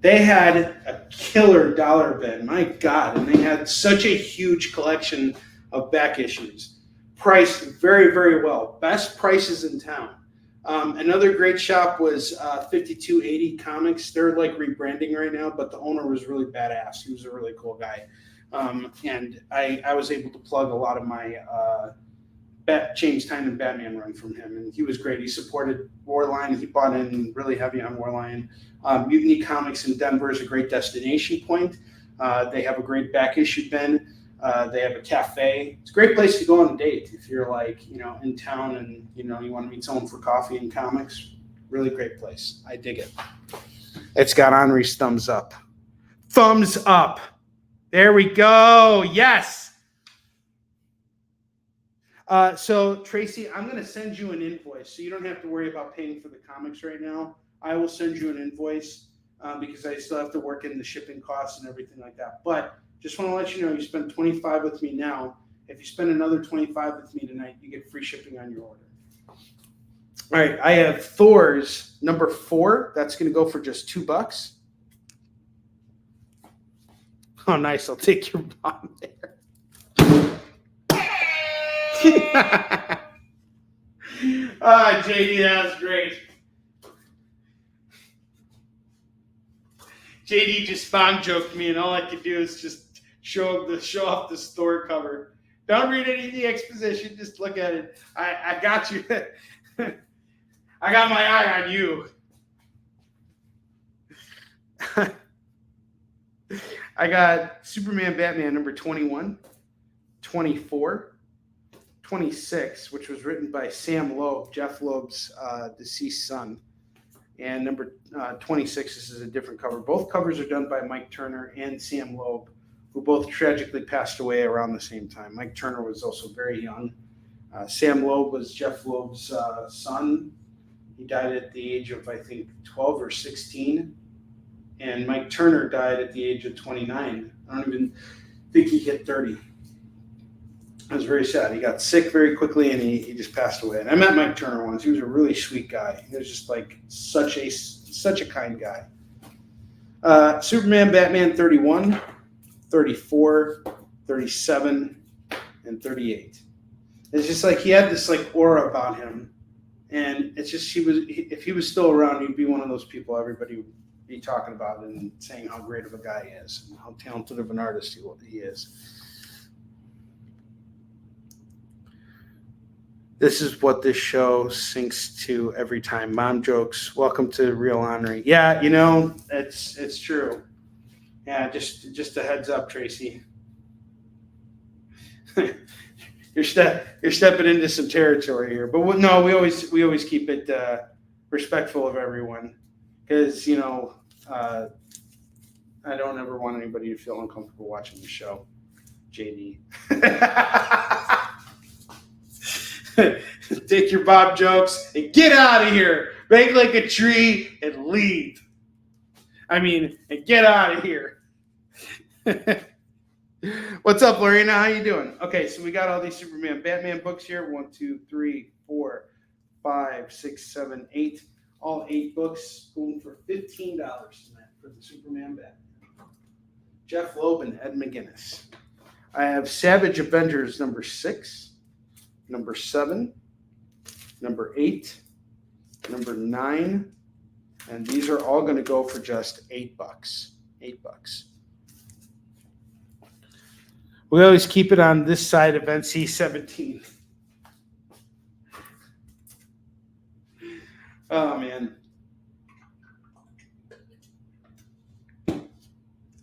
They had a killer dollar bin, my God, and they had such a huge collection of back issues. Priced very, very well. Best prices in town. Another great shop was 5280 Comics. They're like rebranding right now, but the owner was really badass. He was a really cool guy. And I was able to plug a lot of my James Tynion Batman run from him, and he was great. He supported Warline. He bought in really heavy on Warline. Mutiny Comics in Denver is a great destination point. They have a great back issue bin. They have a cafe. It's a great place to go on a date if you're like, in town and, you want to meet someone for coffee and comics. Really great place. I dig it. It's got Onrie's thumbs up. Thumbs up. There we go. Yes. So Tracy, I'm going to send you an invoice, so you don't have to worry about paying for the comics right now. I will send you an invoice because I still have to work in the shipping costs and everything like that. But just want to let you know, you spend $25 with me now. If you spend another $25 with me tonight, you get free shipping on your order. All right, I have Thor's number 4. That's going to go for just $2. Oh, nice. I'll take your mom there. JD, that was great. JD just bomb joked me, and all I could do is just show off the store cover. Don't read any of the exposition. Just look at it. I got you. I got my eye on you. I got Superman Batman number 21, 24, 26, which was written by Sam Loeb, Jeff Loeb's deceased son. And number 26, this is a different cover. Both covers are done by Mike Turner and Sam Loeb, who both tragically passed away around the same time. Mike Turner was also very young. Sam Loeb was Jeff Loeb's son. He died at the age of, I think, 12 or 16. And Mike Turner died at the age of 29. I don't even think he hit 30. It was very sad. He got sick very quickly, and he just passed away. And I met Mike Turner once. He was a really sweet guy. He was just like such a kind guy. Superman, Batman 31, 34, 37, and 38. It's just like he had this like aura about him. And it's just if he was still around, he'd be one of those people everybody would be talking about and saying how great of a guy he is and how talented of an artist he is. This is what this show sinks to every time. Mom jokes. Welcome to Real Onrie. Yeah, it's true. Yeah, just a heads up, Tracy. You're stepping into some territory here, but no, we always keep it respectful of everyone, because I don't ever want anybody to feel uncomfortable watching the show. JD. Take your Bob jokes and get out of here. Make like a tree and leave. And get out of here. What's up, Lorena? How you doing? Okay, so we got all these Superman, Batman books here. 1, 2, 3, 4, 5, 6, 7, 8. All 8 books going for $15 tonight for the Superman Batman. Jeff Loeb and Ed McGuinness. I have Savage Avengers number 6, number 7, number 8, number 9, and these are all going to go for just $8. $8. We always keep it on this side of NC-17. Oh, man.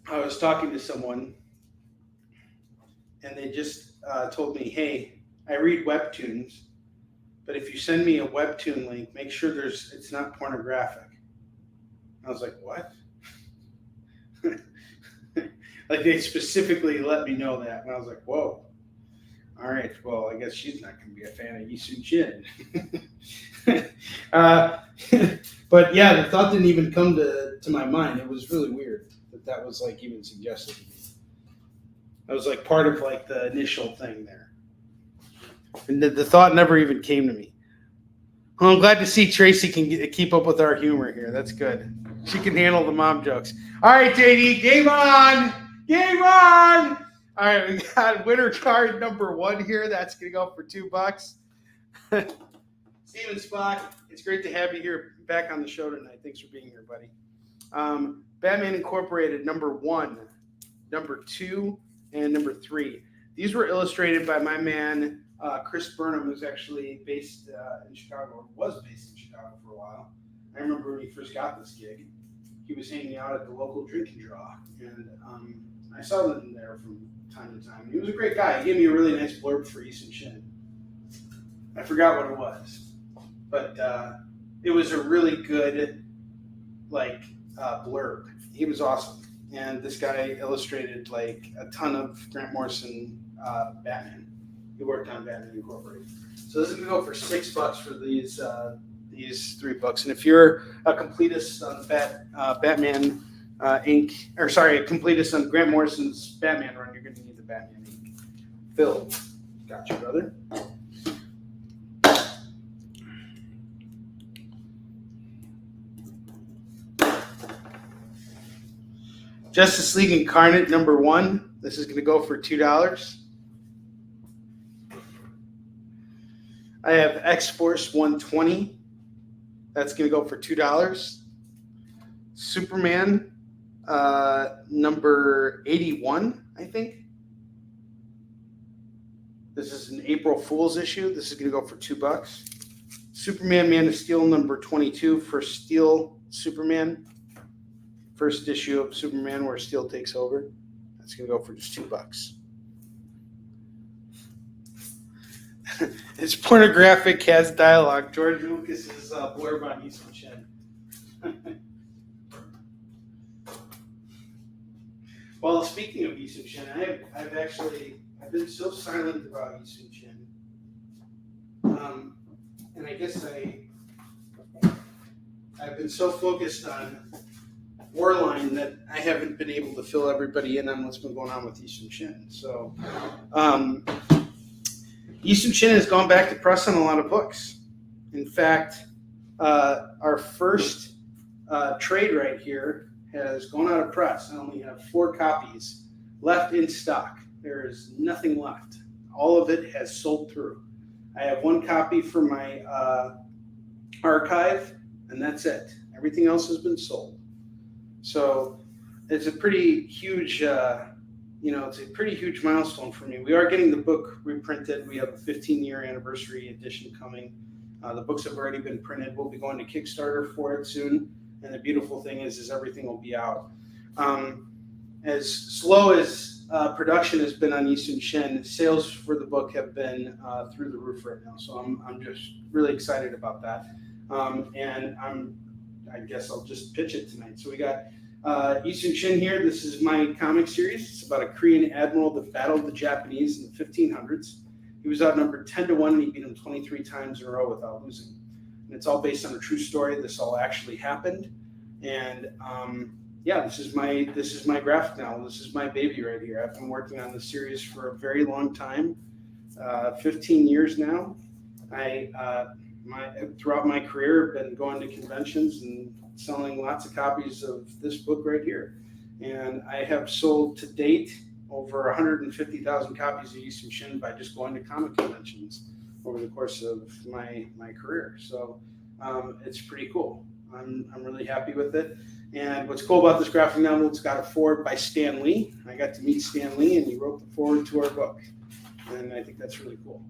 I was talking to someone, and they just told me, hey, I read webtoons, but if you send me a webtoon link, make sure it's not pornographic. I was like, what? Like, they specifically let me know that. And I was like, whoa. All right, well, I guess she's not going to be a fan of Yisun Chin. But yeah, the thought didn't even come to my mind. It was really weird that was like even suggested to me. That was like part of like the initial thing there. And the thought never even came to me. Well, I'm glad to see Tracy can keep up with our humor here. That's good. She can handle the mom jokes. All right, JD, game on! Game on! All right, we got winner card number 1 here. That's going to go for $2. Steven Spock, it's great to have you here back on the show tonight. Thanks for being here, buddy. Batman Incorporated number 1, number 2, and number 3. These were illustrated by my man, Chris Burnham, who's actually based in Chicago, or was based in Chicago for a while. I remember when he first got this gig, he was hanging out at the local drink and draw, and I saw him there from time to time. He was a great guy. He gave me a really nice blurb for Yisun Chin. I forgot what it was, but it was a really good blurb. He was awesome, and this guy illustrated like a ton of Grant Morrison Batman. He worked on Batman Incorporated. So this is gonna go for $6 for these 3 books. And if you're a completist on Batman Inc., or sorry, a completist on Grant Morrison's Batman run, you're gonna need the Batman Inc. Phil, gotcha, brother. Justice League Incarnate number 1. This is gonna go for $2. I have X-Force 120. That's going to go for $2. Superman number 81, I think. This is an April Fool's issue. This is going to go for $2. Superman Man of Steel number 22 for Steel Superman. First issue of Superman where Steel takes over. That's going to go for just $2. It's pornographic, has dialogue. George Lucas's blurb on Yisun Chin. Well, speaking of Yisun Chin, I've been so silent about Yisun Chin, and I guess I've been so focused on Warline that I haven't been able to fill everybody in on what's been going on with Yisun Chin. So. Yisun Chin has gone back to press on a lot of books. In fact, our first trade right here has gone out of press. I only have 4 copies left in stock. There is nothing left. All of it has sold through. I have 1 copy for my archive, and that's it. Everything else has been sold. So it's a pretty huge it's a pretty huge milestone for me. We are getting the book reprinted. We have a 15-year anniversary edition coming. The books have already been printed. We'll be going to Kickstarter for it soon. And the beautiful thing is everything will be out. As slow as production has been on Yisun Chin, sales for the book have been through the roof right now. So I'm just really excited about that. And I guess I'll just pitch it tonight. So we got Yisun Chin here. This is my comic series. It's about a Korean admiral that battled the Japanese in the 1500s. He was outnumbered 10-1, and he beat them 23 times in a row without losing. And it's all based on a true story. This all actually happened. And yeah, this is my graphic novel. This is my baby right here. I've been working on this series for a very long time, 15 years now. Throughout my career, I've been going to conventions and selling lots of copies of this book right here. And I have sold to date over 150,000 copies of Yisum Shin by just going to comic conventions over the course of my career. So it's pretty cool. I'm really happy with it. And what's cool about this graphic novel, it's got a foreword by Stan Lee. I got to meet Stan Lee, and he wrote the foreword to our book. And I think that's really cool.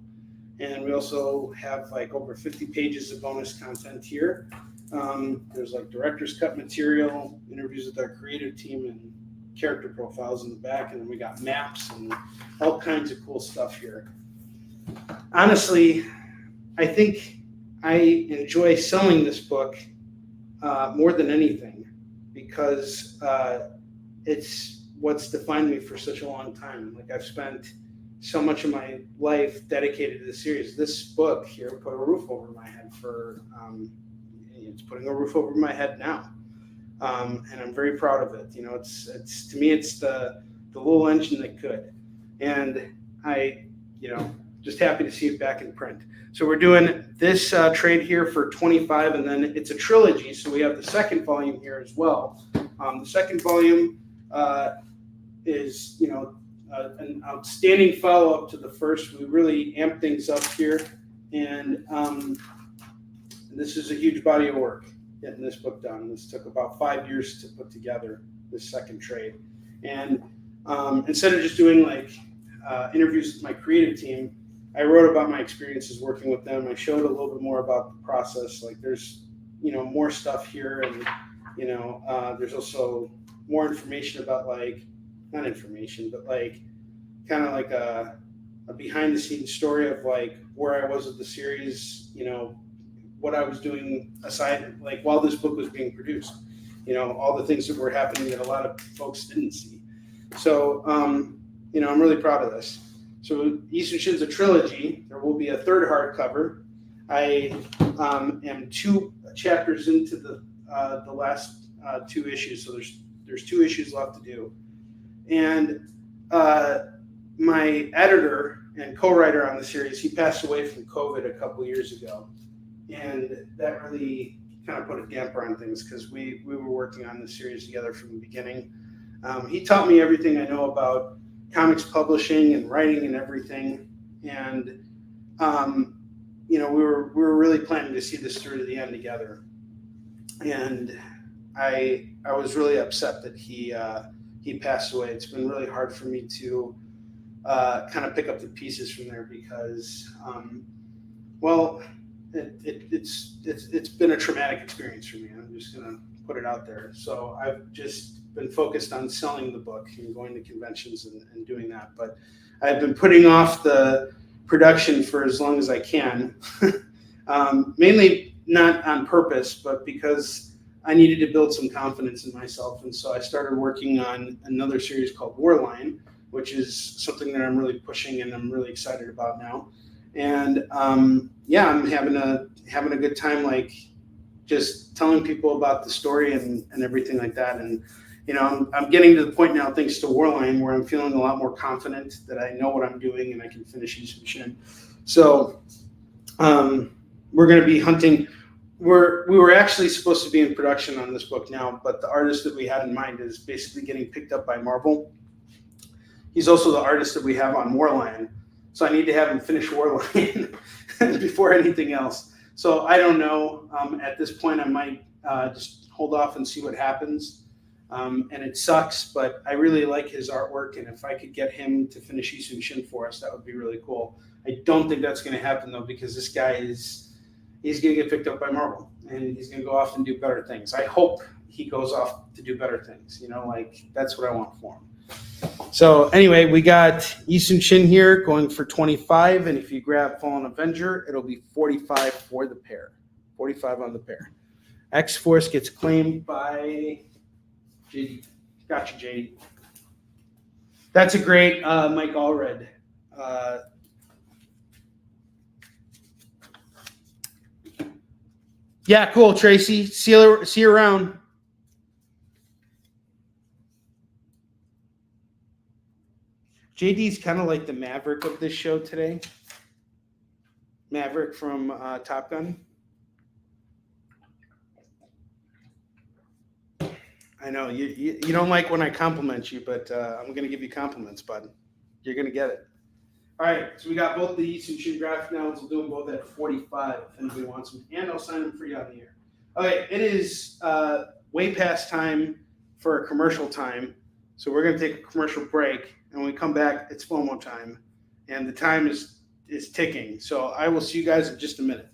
And we also have like over 50 pages of bonus content here. There's like director's cut material, interviews with our creative team, and character profiles in the back. And then we got maps and all kinds of cool stuff here. Honestly, I think I enjoy selling this book more than anything, because it's what's defined me for such a long time. Like, I've spent so much of my life dedicated to the series. This book here put a roof over my head for, it's putting a roof over my head now. And I'm very proud of it. You know, it's to me, it's the little engine that could. And I, just happy to see it back in print. So we're doing this trade here for 25, and then it's a trilogy. So we have the second volume here as well. The second volume is, an outstanding follow-up to the first. We really amped things up here, and this is a huge body of work getting this book done. This took about 5 years to put together, this second trade. And instead of just doing like interviews with my creative team, I wrote about my experiences working with them. I showed a little bit more about the process. Like, there's, more stuff here, and there's also more information about, like, not information, but like kind of like a behind the scenes story of like where I was with the series, what I was doing aside, like while this book was being produced, all the things that were happening that a lot of folks didn't see. So, I'm really proud of this. So Yisum Shin's a trilogy. There will be a third hardcover. I am 2 chapters into the last 2 issues, so there's 2 issues left to do. And my editor and co-writer on the series, he passed away from COVID a couple years ago, and that really kind of put a damper on things, because we were working on this series together from the beginning. He taught me everything I know about comics publishing and writing and everything, and we were really planning to see this through to the end together. And I was really upset that he passed away. It's been really hard for me to kind of pick up the pieces from there, because it's been a traumatic experience for me. I'm just gonna put it out there. So I've just been focused on selling the book and going to conventions and doing that. But I've been putting off the production for as long as I can, mainly not on purpose, but because I needed to build some confidence in myself. And so I started working on another series called Warline, which is something that I'm really pushing and I'm really excited about now. And I'm having a good time, like just telling people about the story and everything like that. And I'm getting to the point now, thanks to Warline, where I'm feeling a lot more confident that I know what I'm doing and I can finish Yisum Shin. So we're going to be hunting. We were actually supposed to be in production on this book now, but the artist that we had in mind is basically getting picked up by Marvel. He's also the artist that we have on Warline, so I need to have him finish Warline before anything else. So I don't know. At this point, I might just hold off and see what happens. And it sucks, but I really like his artwork, and if I could get him to finish Yisum Shin for us, that would be really cool. I don't think that's going to happen, though, because this guy he's going to get picked up by Marvel, and he's going to go off and do better things. I hope he goes off to do better things, that's what I want for him. So anyway, we got Yisum Shin here going for 25, and if you grab Fallen Avenger, it'll be 45 for the pair. 45 on the pair. X-Force gets claimed by JD. Gotcha, JD. That's a great Mike Allred. Yeah, cool, Tracy. See you around. JD's kind of like the Maverick of this show today. Maverick from Top Gun. I know you don't like when I compliment you, but I'm going to give you compliments, bud. You're going to get it. All right, so we got both the Eastern Shoe graphic novels. We'll do them both at 45 if anybody wants them, and I'll sign them for you on the air. Okay, it is way past time for a commercial time, so we're going to take a commercial break, and when we come back, it's FOMO time, and the time is ticking. So I will see you guys in just a minute.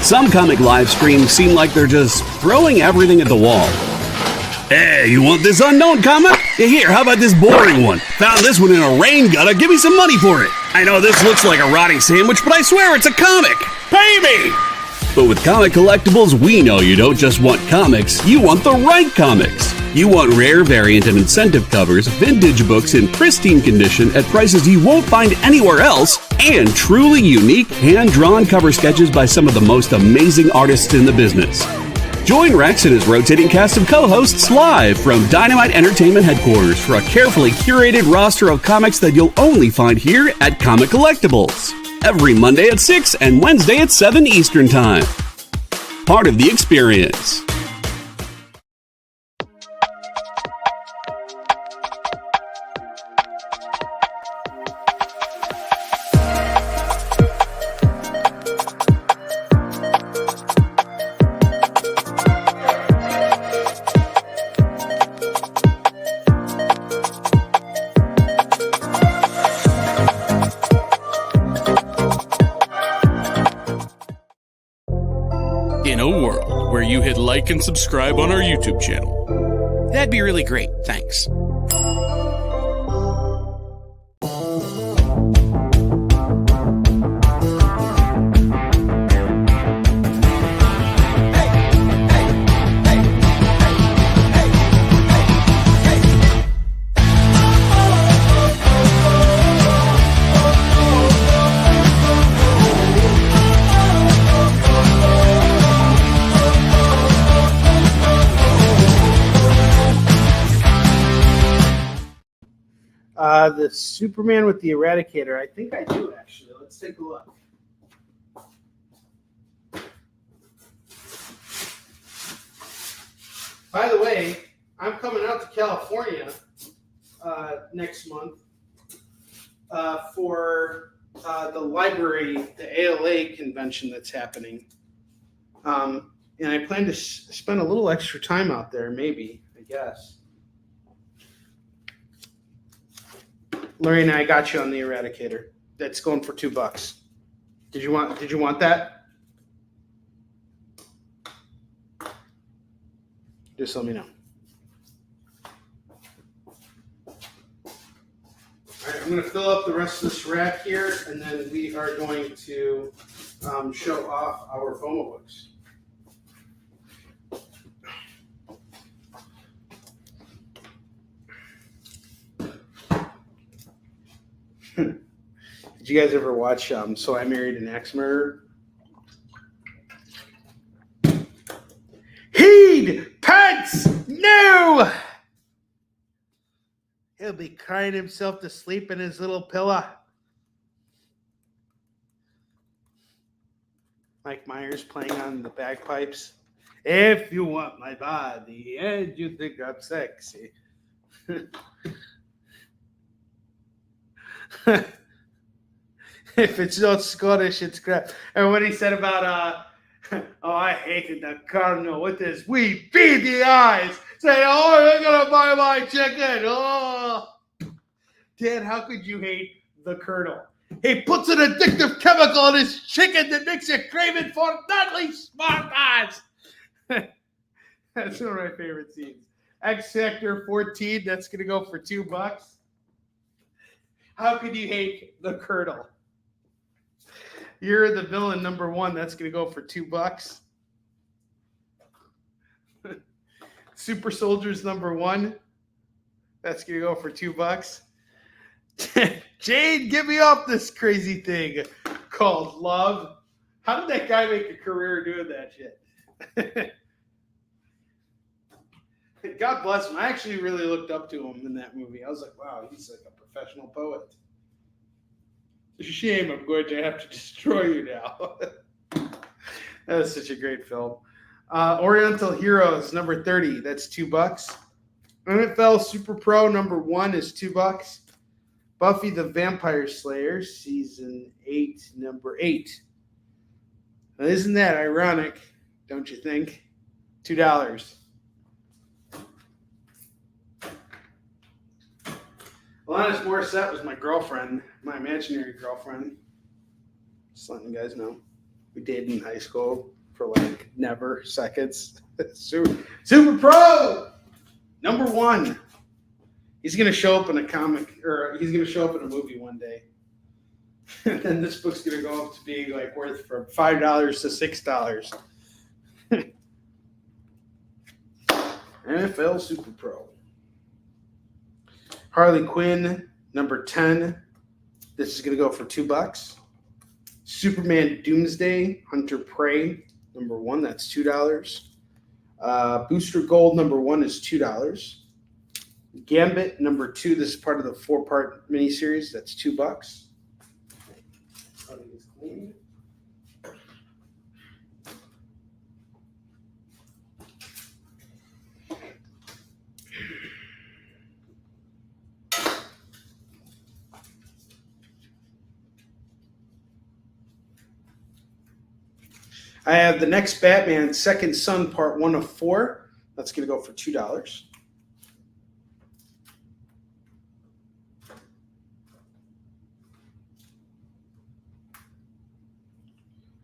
Some comic live streams seem like they're just throwing everything at the wall. Hey, you want this unknown comic? Here, how about this boring one? Found this one in a rain gutter, give me some money for it. I know this looks like a rotting sandwich, but I swear it's a comic. Pay me! But with Comic Collectibles, we know you don't just want comics, you want the right comics. You want rare, variant, and incentive covers, vintage books in pristine condition at prices you won't find anywhere else, and truly unique, hand-drawn cover sketches by some of the most amazing artists in the business. Join Rex and his rotating cast of co-hosts live from Dynamite Entertainment headquarters for a carefully curated roster of comics that you'll only find here at Comic Collectibles. Every Monday at 6 and Wednesday at 7 Eastern Time. Part of the experience. In a world where you hit like and subscribe on our YouTube channel, that'd be really great. Thanks. The Superman with the Eradicator. I think I do, actually. Let's take a look. By the way, I'm coming out to California next month for the library, the ALA convention that's happening. And I plan to spend a little extra time out there, maybe, I guess. Lorraine, I got you on the Eradicator. That's going for $2. Did you want that? Just let me know. All right, I'm going to fill up the rest of this rack here, and then we are going to show off our FOMO books. Did you guys ever watch So I Married an Axe Murderer? Heed! Pence! No! He'll be crying himself to sleep in his little pillow. Mike Myers playing on the bagpipes. If you want my body and you think I'm sexy. If it's not Scottish, it's crap. And what he said about, oh, I hated the Cardinal with his wee beady eyes. Saying, oh, they're going to buy my chicken. Oh. Dad, how could you hate the Colonel? He puts an addictive chemical in his chicken that makes it craving for deadly smart eyes. That's one of my favorite scenes. X Sector 14, that's going to go for $2. How could you hate the Colonel? You're the villain number 1, that's going to go for $2. Super Soldiers number 1, that's going to go for $2. Jade, get me off this crazy thing called love. How did that guy make a career doing that shit? God bless him. I actually really looked up to him in that movie. I was like, wow, he's like a professional poet. It's a shame I'm going to have to destroy you now. That was such a great film. Oriental Heroes, number 30. That's $2. NFL Super Pro, number 1 is $2. Buffy the Vampire Slayer, season 8, number 8. Now, isn't that ironic, don't you think? $2. Alanis Morissette was my girlfriend, my imaginary girlfriend. Just letting you guys know. We dated in high school for like never seconds. Super Pro! Number 1. He's going to show up in a comic, or he's going to show up in a movie one day. And then this book's going to go up to being like worth from $5 to $6. NFL Super Pro. Harley Quinn, number 10. This is going to go for $2. Superman Doomsday, Hunter Prey, number 1. That's $2. Booster Gold, number 1 is $2. Gambit, number 2. This is part of the 4-part miniseries. That's $2. I have the next Batman, Second Son, part 1 of 4. That's going to go for $2.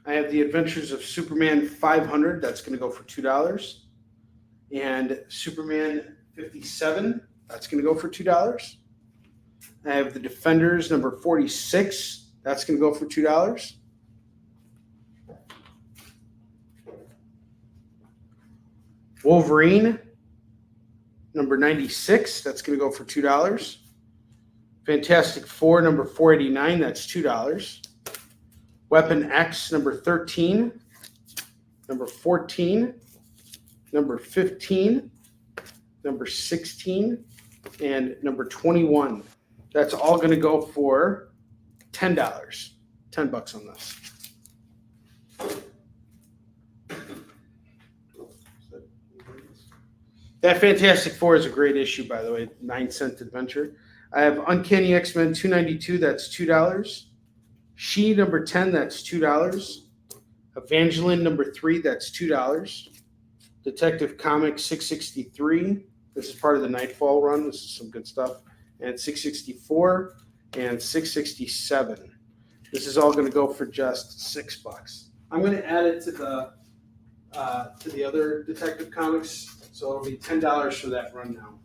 I have the Adventures of Superman 500. That's going to go for $2. And Superman 57. That's going to go for $2. I have the Defenders number 46. That's going to go for $2. Wolverine number 96. That's going to go for $2. Fantastic Four number 489. That's $2. Weapon X number 13, number 14, number 15, number 16, and number 21. That's all going to go for $10. $10 on this. That Fantastic Four is a great issue, by the way. 9-cent adventure. I have Uncanny X-Men 292. That's $2. She number 10, that's $2. Evangeline number 3, that's $2. Detective Comics 663. This is part of the Nightfall run. This is some good stuff. And 664 and 667. This is all going to go for just $6. I'm going to add it to the other Detective Comics, so it'll be $10 for that run now.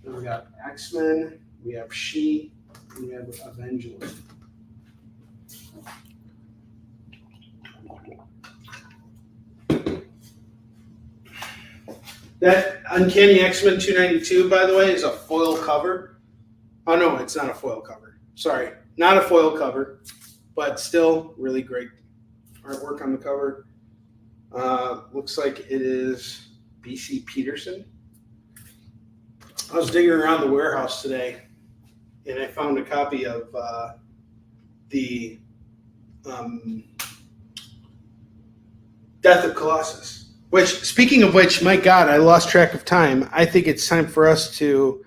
Then we got X-Men, we have She, and we have Evangeline. That Uncanny X-Men 292, by the way, is a foil cover. Oh, no, it's not a foil cover. Sorry, not a foil cover, but still really great artwork on the cover. Looks like it is B.C. Peterson. I was digging around the warehouse today, and I found a copy of the Death of Colossus. Which, speaking of which, my God, I lost track of time. I think it's time for us to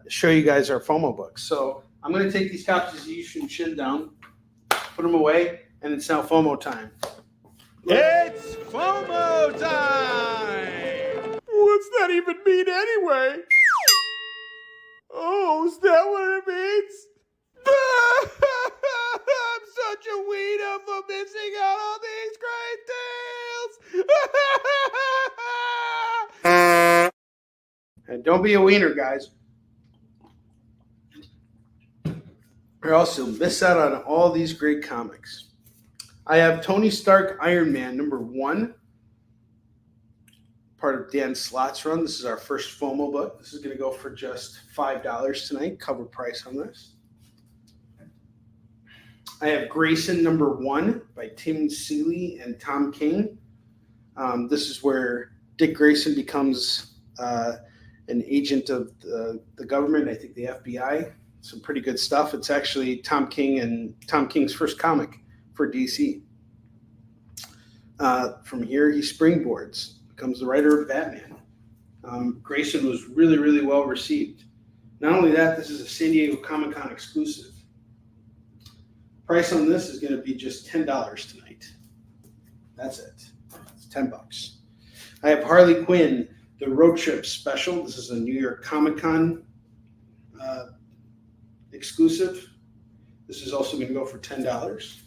show you guys our FOMO books. So I'm going to take these copies of Yushin Shin down, put them away, and it's now FOMO time. It's FOMO time! What's that even mean anyway? Oh, is that what it means? And don't be a wiener, guys. Or else you'll miss out on all these great comics. I have Tony Stark Iron Man #1, part of Dan Slott's run. This is our first FOMO book. This is going to go for just $5 tonight, cover price on this. I have Grayson #1 by Tim Seeley and Tom King. This is where Dick Grayson becomes an agent of the government, I think the FBI. Some pretty good stuff. It's actually Tom King's first comic for DC. From here, he springboards, becomes the writer of Batman. Grayson was really, really well received. Not only that, this is a San Diego Comic-Con exclusive. Price on this is going to be just $10 tonight. That's it. It's $10. I have Harley Quinn, the Road Trip Special. This is a New York Comic-Con exclusive. This is also going to go for $10.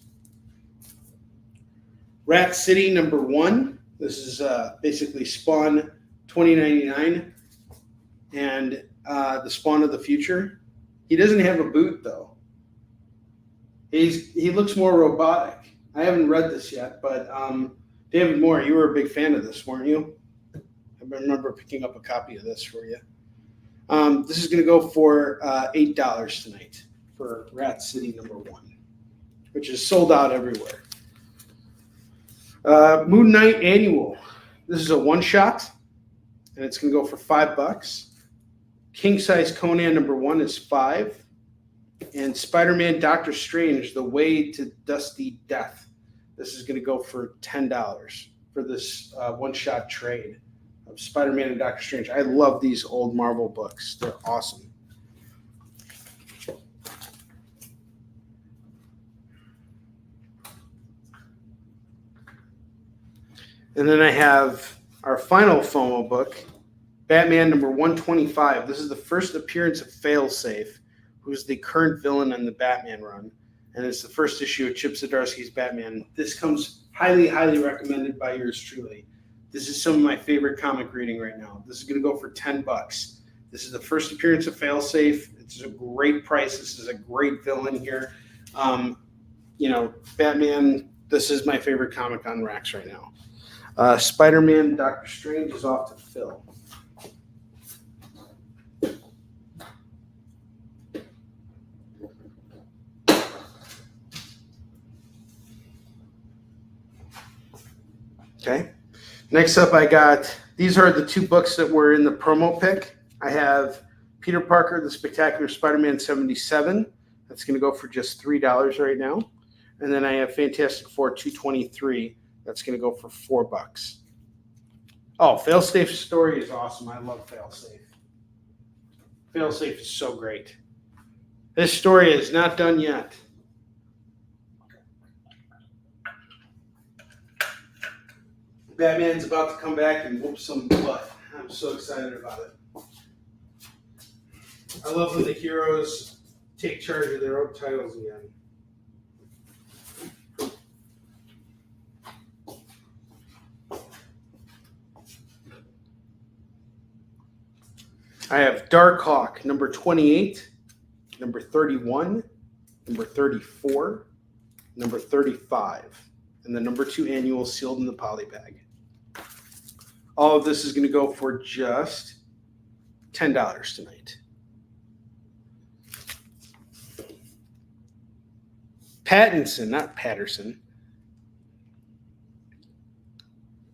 Rat City #1. This is basically Spawn 2099 and the Spawn of the Future. He doesn't have a boot though. He looks more robotic. I haven't read this yet, but David Moore, you were a big fan of this, weren't you? I remember picking up a copy of this for you. This is going to go for $8 tonight for Rat City #1, which is sold out everywhere. Moon Knight Annual. This is a one-shot, and it's going to go for $5. King Size Conan #1 is $5. And Spider-Man Doctor Strange, The Way to Dusty Death. This is going to go for $10 for this one-shot trade of Spider-Man and Doctor Strange. I love these old Marvel books. They're awesome. And then I have our final FOMO book, Batman #125. This is the first appearance of Failsafe, who's the current villain in the Batman run. And it's the first issue of Chip Zdarsky's Batman. This comes highly, highly recommended by yours truly. This is some of my favorite comic reading right now. This is going to go for $10. This is the first appearance of Failsafe. It's a great price. This is a great villain here. Batman, this is my favorite comic on racks right now. Spider-Man Doctor Strange is off to Phil. Okay. Next up, I got, these are the two books that were in the promo pick. I have Peter Parker, The Spectacular Spider-Man 77. That's going to go for just $3 right now. And then I have Fantastic Four 223. That's going to go for $4. Oh, Failsafe's story is awesome. I love Failsafe. Failsafe is so great. This story is not done yet. Batman's about to come back and whoop some butt. I'm so excited about it. I love when the heroes take charge of their own titles again. I have Darkhawk #28, #31, #34, #35, and the #2 annual sealed in the poly bag. All of this is going to go for just $10 tonight. Pattinson, not Patterson.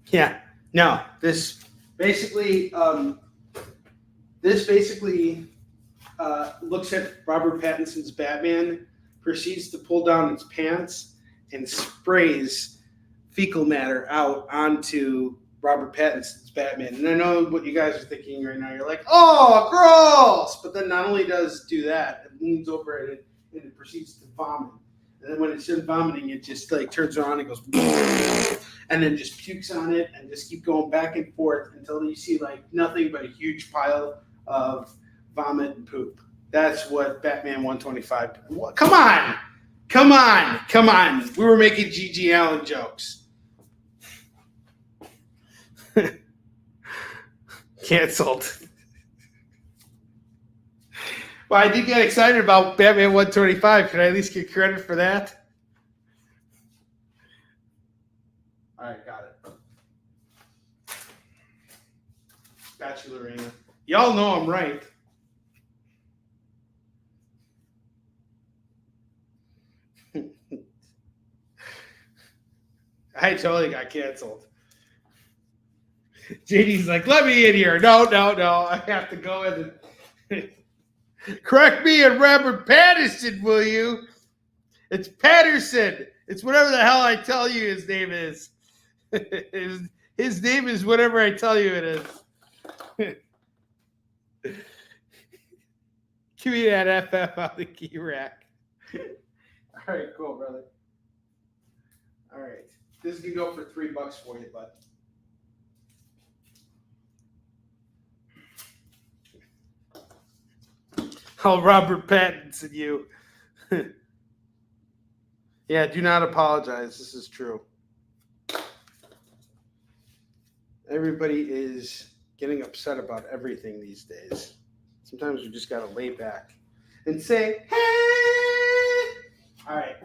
Yeah, no, this basically looks at Robert Pattinson's Batman, proceeds to pull down its pants, and sprays fecal matter out onto Robert Pattinson's Batman. And I know what you guys are thinking right now. You're like, oh, gross! But then not only does do that, it leans over it and it proceeds to vomit. And then when it's done vomiting, it just like turns around and goes, and then just pukes on it and just keep going back and forth until you see like nothing but a huge pile of vomit and poop. That's what Batman 125. Come on! Come on! Come on! We were making G.G. Allen jokes. Canceled. Well, I did get excited about Batman 125. Can I at least get credit for that? All right, got it. Got you, Lorena. Y'all know I'm right. I totally got canceled. JD's like, let me in here. No. I have to go in and correct me and Robert Patterson, will you? It's Patterson. It's whatever the hell I tell you his name is. His name is whatever I tell you it is. Give me that FF out the key rack. All right, cool, brother. All right. This can go for $3 for you, bud. Oh, Robert Pattinson, you. Yeah, do not apologize. This is true. Everybody is getting upset about everything these days. Sometimes we just got to lay back and say, hey! All right.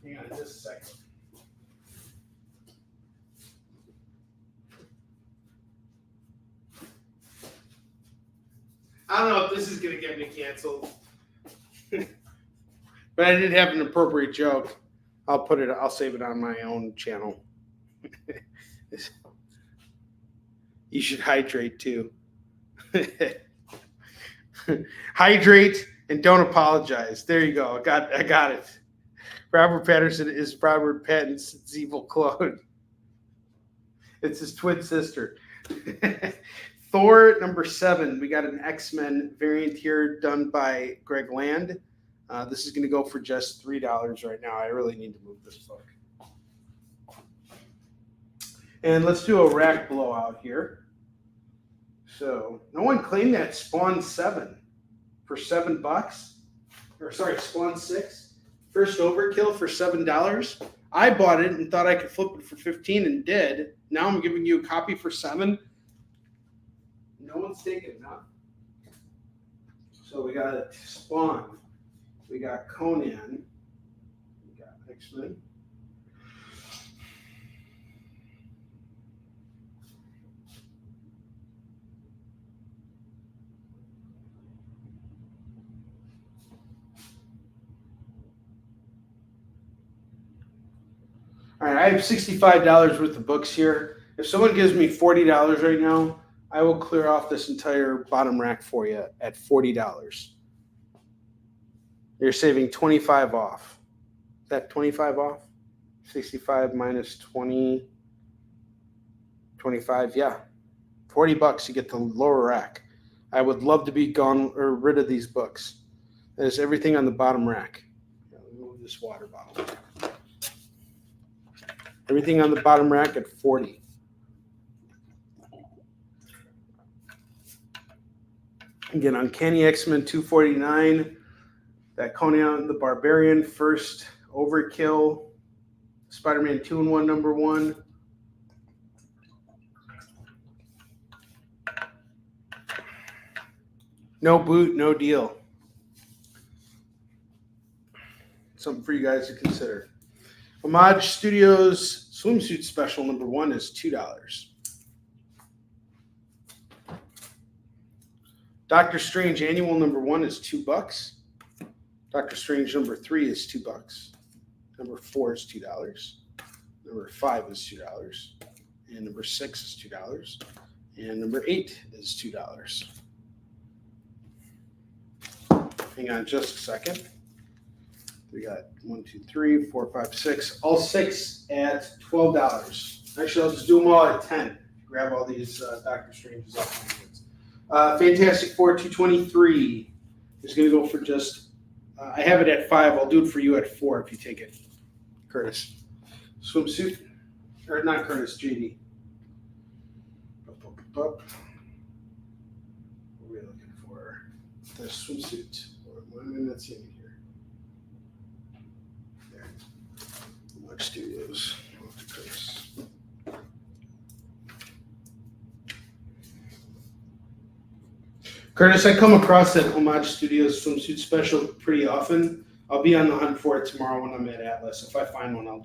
Hang on just a second. I don't know if this is going to get me canceled. But I did have an appropriate joke. I'll save it on my own channel. You should hydrate too. Hydrate and don't apologize. There you go. I got it. Robert Patterson is Robert Pattinson's evil clone. It's his twin sister. Thor #7. We got an X-Men variant here done by Greg Land. This is going to go for just $3 right now. I really need to move this book. And let's do a rack blowout here. So no one claimed that Spawn 7 for $7. Or sorry, Spawn 6. First overkill for $7. I bought it and thought I could flip it for 15 and did. Now I'm giving you a copy for 7. No one's taking it now. So we got Spawn. We got Conan. We got X-Men. All right, I have $65 worth of books here. If someone gives me $40 right now, I will clear off this entire bottom rack for you at $40. You're saving 25 off. Is that 25 off? 65 minus 20, 25, yeah. $40, you get the lower rack. I would love to be gone or rid of these books. There's everything on the bottom rack. Move this water bottle. Everything on the bottom rack at 40. Again, Uncanny X-Men 249. That Conan the Barbarian first overkill. Spider-Man 2-in-1 #1. No boot, no deal. Something for you guys to consider. Homage Studios swimsuit special #1 is $2. Doctor Strange annual #1 is $2. Doctor Strange #3 is $2. #4 is $2. #5 is $2. And #6 is $2. And #8 is $2. Hang on just a second. We got 1, 2, 3, 4, 5, 6. All 6 at $12. Actually, I'll just do them all at 10. Grab all these Doctor Strange's off. Fantastic Four 223 is going to go for just. I have it at 5. I'll do it for you at 4 if you take it, Curtis. Swimsuit, or not Curtis, JD. What are we looking for? The swimsuit. What am I not seeing here? There. Watch Studios. Curtis, I come across that Homage Studios swimsuit special pretty often. I'll be on the hunt for it tomorrow when I'm at Atlas. If I find one, I'll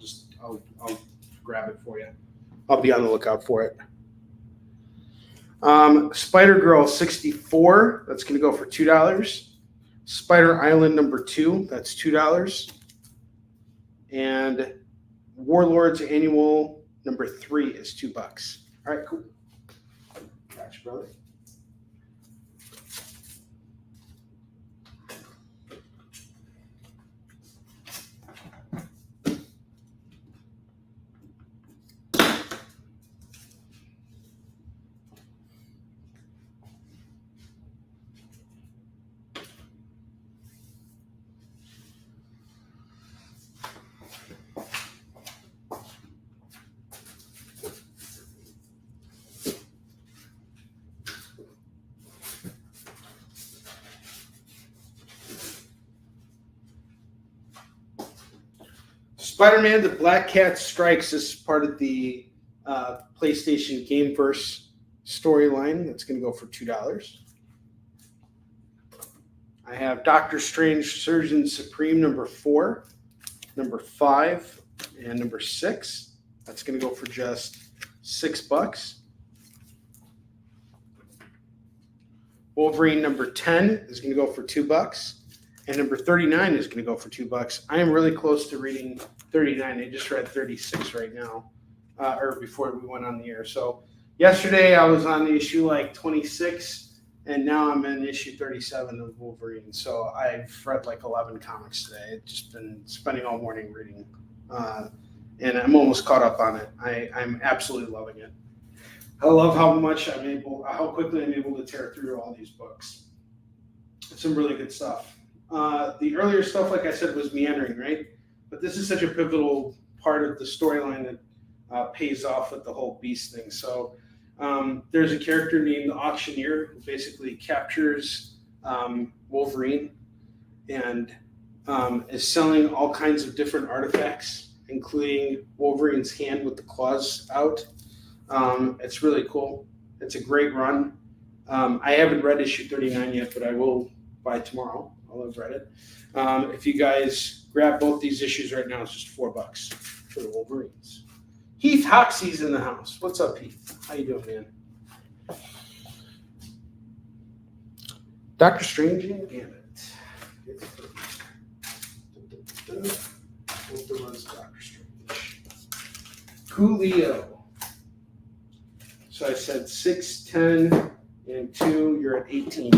grab it for you. I'll be on the lookout for it. Spider Girl 64, that's going to go for $2. Spider Island number 2, that's $2. And Warlords Annual number 3 is $2. All right, cool. Gotcha, brother. Spider-Man: The Black Cat Strikes is part of the PlayStation Gameverse storyline. That's going to go for $2. I have Doctor Strange Surgeon Supreme number 4, number 5, and number 6. That's going to go for just $6. Wolverine number 10 is going to go for $2. And number 39 is going to go for $2. I am really close to reading 39. I just read 36 right now, or before we went on the air. So yesterday I was on the issue like 26, and now I'm in issue 37 of Wolverine. So I've read like 11 comics today. I've just been spending all morning reading, and I'm almost caught up on it. I'm absolutely loving it. I love how quickly I'm able to tear through all these books. It's some really good stuff. The earlier stuff, like I said, was meandering, right? But this is such a pivotal part of the storyline that pays off with the whole Beast thing. So there's a character named the Auctioneer who basically captures Wolverine and is selling all kinds of different artifacts, including Wolverine's hand with the claws out. It's really cool. It's a great run. I haven't read issue 39 yet, but I will by tomorrow. I'll have read it. If you guys grab both these issues right now, it's just $4 for the Wolverines. Heath Hoxie's in the house. What's up, Heath? How you doing, man? Doctor Strange and Gambit. Both runs Doctor Strange. Coolio. So I said 6, 10, and 2. You're at 18.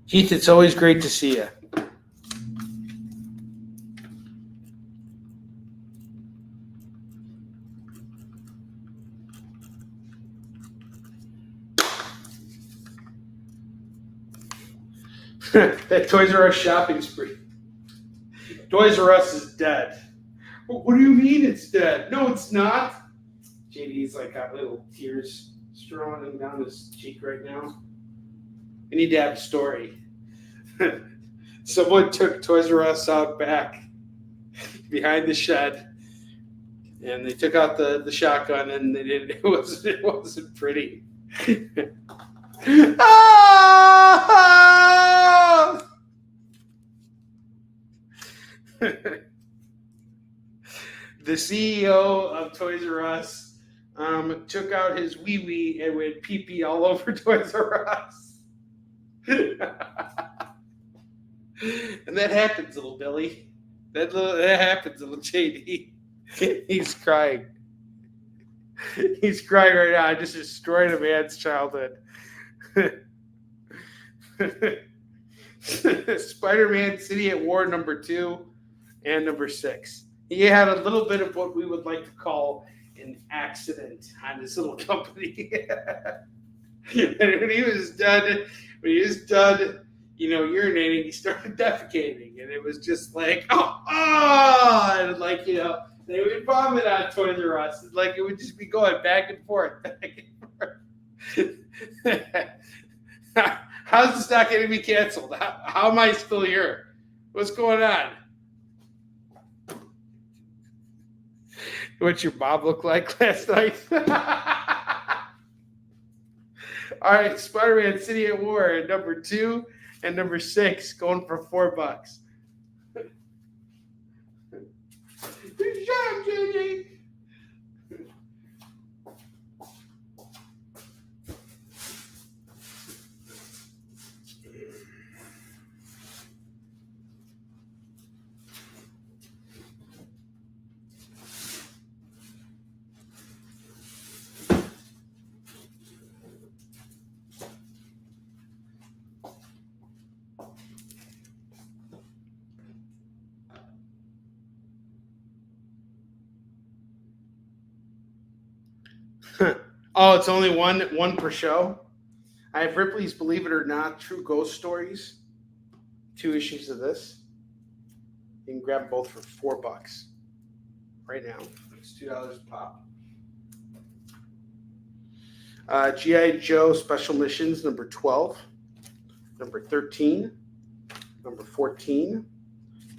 Heath, it's always great to see you. That Toys R Us shopping spree. Toys R Us is dead. What do you mean it's dead? No, it's not. JD's like got little tears strolling down his cheek right now. I need to have a story. Someone took Toys R Us out back behind the shed, and they took out the shotgun, and they didn't. It wasn't pretty. Ah! The CEO of Toys R Us took out his wee-wee and went pee-pee all over Toys R Us. And that happens, little Billy. That happens, little JD. He's crying. He's crying right now. I just destroyed a man's childhood. Spider-Man City at War number 2 and number 6. He had a little bit of what we would like to call an accident on his little company. And when he was done, urinating, he started defecating, and it was just like, and like, they would vomit on Toys R Us. Like, it would just be going back and forth. How's this not getting me canceled? How am I still here? What's going on? What's your mom look like last night? All right, Spider-Man City at War at number 2 and number 6 going for $4. Good job, JJ. Oh, it's only one per show. I have Ripley's Believe It or Not True Ghost Stories. 2 issues of this. You can grab both for $4 right now. It's $2 a pop. G.I. Joe Special Missions number 12, number 13, number 14,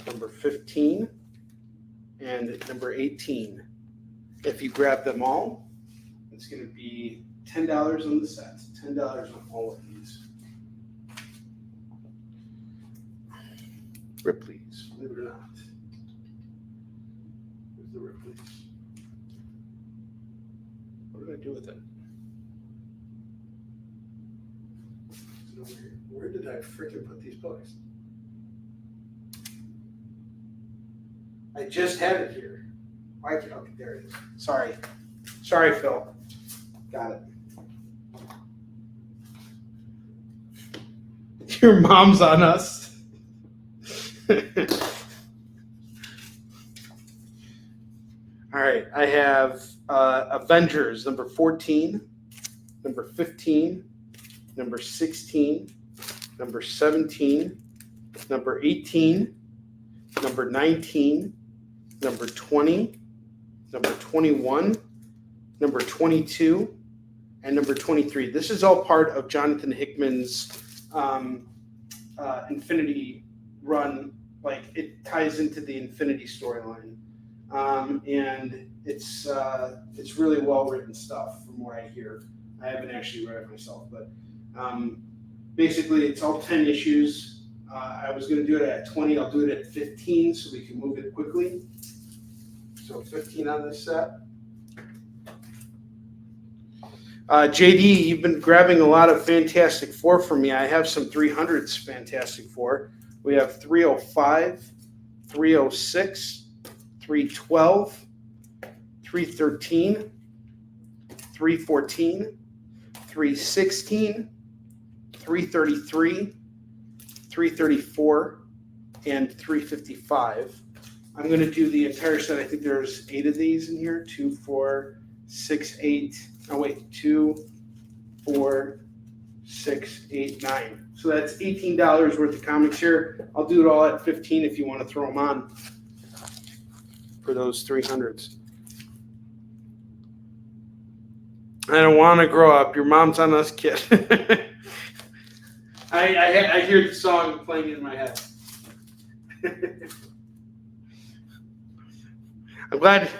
number 15, and number 18. If you grab them all, it's going to be $10 on the set. $10 on all of these. Ripley's, believe it or not. Where's the Ripley's? What did I do with it? Is it over here? Where did I freaking put these books? I just had it here. Why can't? Okay, there it is. Sorry, Phil. Got it. Your mom's on us. All right, I have Avengers number 14, number 15, number 16, number 17, number 18, number 19, number 20, number 21, number 22, and number 23. This is all part of Jonathan Hickman's Infinity run. Like, it ties into the Infinity storyline, and it's really well written stuff from what I hear. I haven't actually read it myself, but basically it's all 10 issues. I was going to do it at 20. I'll do it at 15 so we can move it quickly. So 15 on this set. JD, you've been grabbing a lot of Fantastic Four for me. I have some 300s Fantastic Four. We have 305, 306, 312, 313, 314, 316, 333, 334, and 355. I'm going to do the entire set. I think there's 8 of these in here. 2, 4, 6, 8. Oh, wait. 2, 4, 6, 8, 9. So that's $18 worth of comics here. I'll do it all at 15 if you want to throw them on for those 300s. I don't want to grow up. Your mom's on us, kid. I hear the song playing in my head. I'm glad.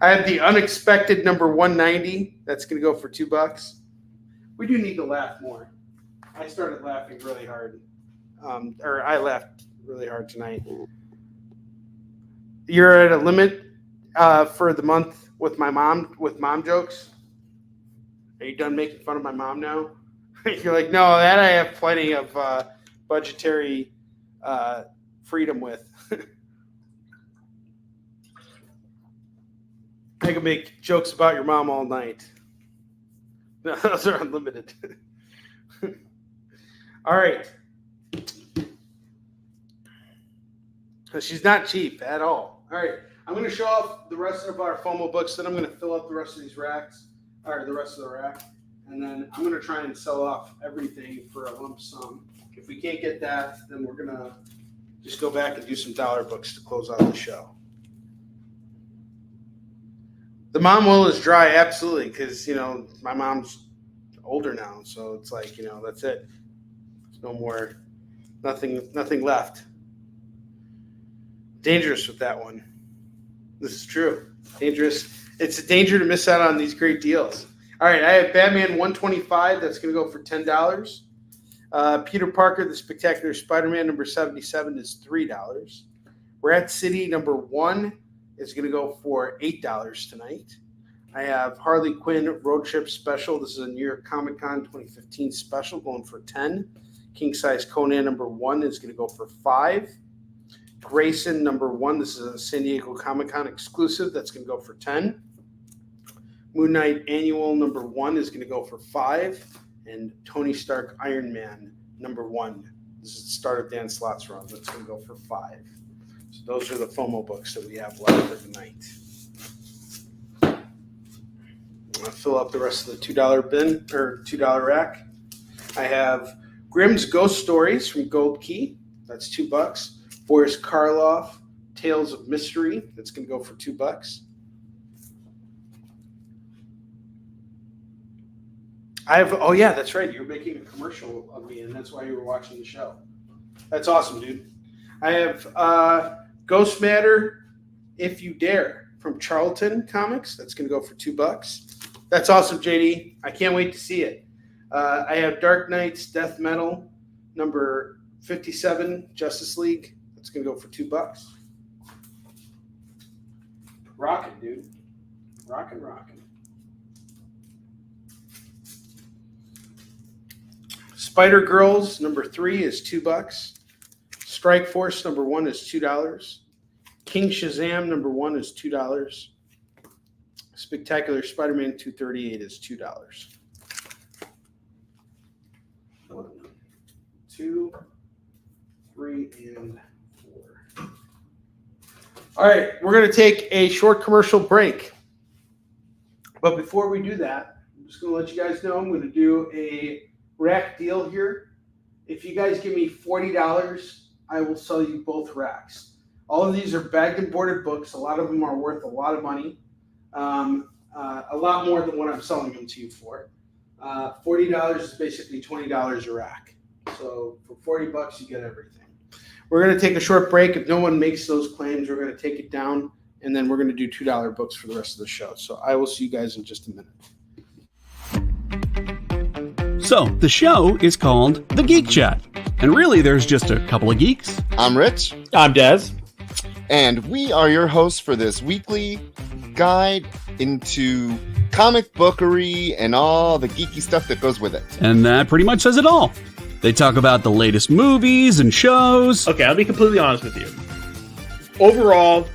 I have the unexpected number 190. That's going to go for $2. We do need to laugh more. I started laughing really hard. Or I laughed really hard tonight. You're at a limit for the month with mom jokes. Are you done making fun of my mom now? You're like, no, that I have plenty of budgetary freedom with. I can make jokes about your mom all night. No, those are unlimited. All right. She's not cheap at all. All right. I'm going to show off the rest of our FOMO books. Then I'm going to fill up the rest of these racks, or the rest of the rack. And then I'm going to try and sell off everything for a lump sum. If we can't get that, then we're going to just go back and do some dollar books to close out the show. The mom will is dry, absolutely, because, my mom's older now. So it's like, that's it. There's no more, nothing left. Dangerous with that one. This is true. Dangerous. It's a danger to miss out on these great deals. All right, I have Batman 125. That's going to go for $10. Peter Parker, The Spectacular Spider-Man, number 77 is $3. Rat City, number 1 is going to go for $8 tonight. I have Harley Quinn Road Trip Special. This is a New York Comic Con 2015 special going for $10. King Size Conan number 1 is going to go for $5. Grayson number 1. This is a San Diego Comic Con exclusive. That's going to go for $10. Moon Knight Annual number 1 is going to go for $5. And Tony Stark Iron Man number 1. This is the start of Dan Slott's run. That's going to go for $5. So those are the FOMO books that we have left for tonight. I'm going to fill up the rest of the $2 bin or $2 rack. I have Grimm's Ghost Stories from Gold Key. That's $2. Boris Karloff Tales of Mystery. That's going to go for $2. I have. Oh yeah, that's right. You're making a commercial of me, and that's why you were watching the show. That's awesome, dude. I have Ghost Matter, If You Dare from Charlton Comics. That's going to go for $2. That's awesome, JD. I can't wait to see it. I have Dark Knight's Death Metal, number 57, Justice League. That's going to go for $2. Rockin', dude. Rockin'. Spider Girls, number 3 is $2. Strike Force, number 1 is $2. King Shazam, number 1 is $2. Spectacular Spider-Man 238 is $2. 1, 2, 3, and 4. All right, we're going to take a short commercial break. But before we do that, I'm just going to let you guys know I'm going to do a rack deal here. If you guys give me $40, I will sell you both racks. All of these are bagged and boarded books. A lot of them are worth a lot of money. A lot more than what I'm selling them to you for. $40 is basically $20 a rack. So for $40, you get everything. We're going to take a short break. If no one makes those claims, we're going to take it down, and then we're going to do $2 books for the rest of the show. So I will see you guys in just a minute. So, the show is called The Geek Chat. And really, there's just a couple of geeks. I'm Rich. I'm Dez. And we are your hosts for this weekly guide into comic bookery and all the geeky stuff that goes with it. And that pretty much says it all. They talk about the latest movies and shows. Okay, I'll be completely honest with you. Overall,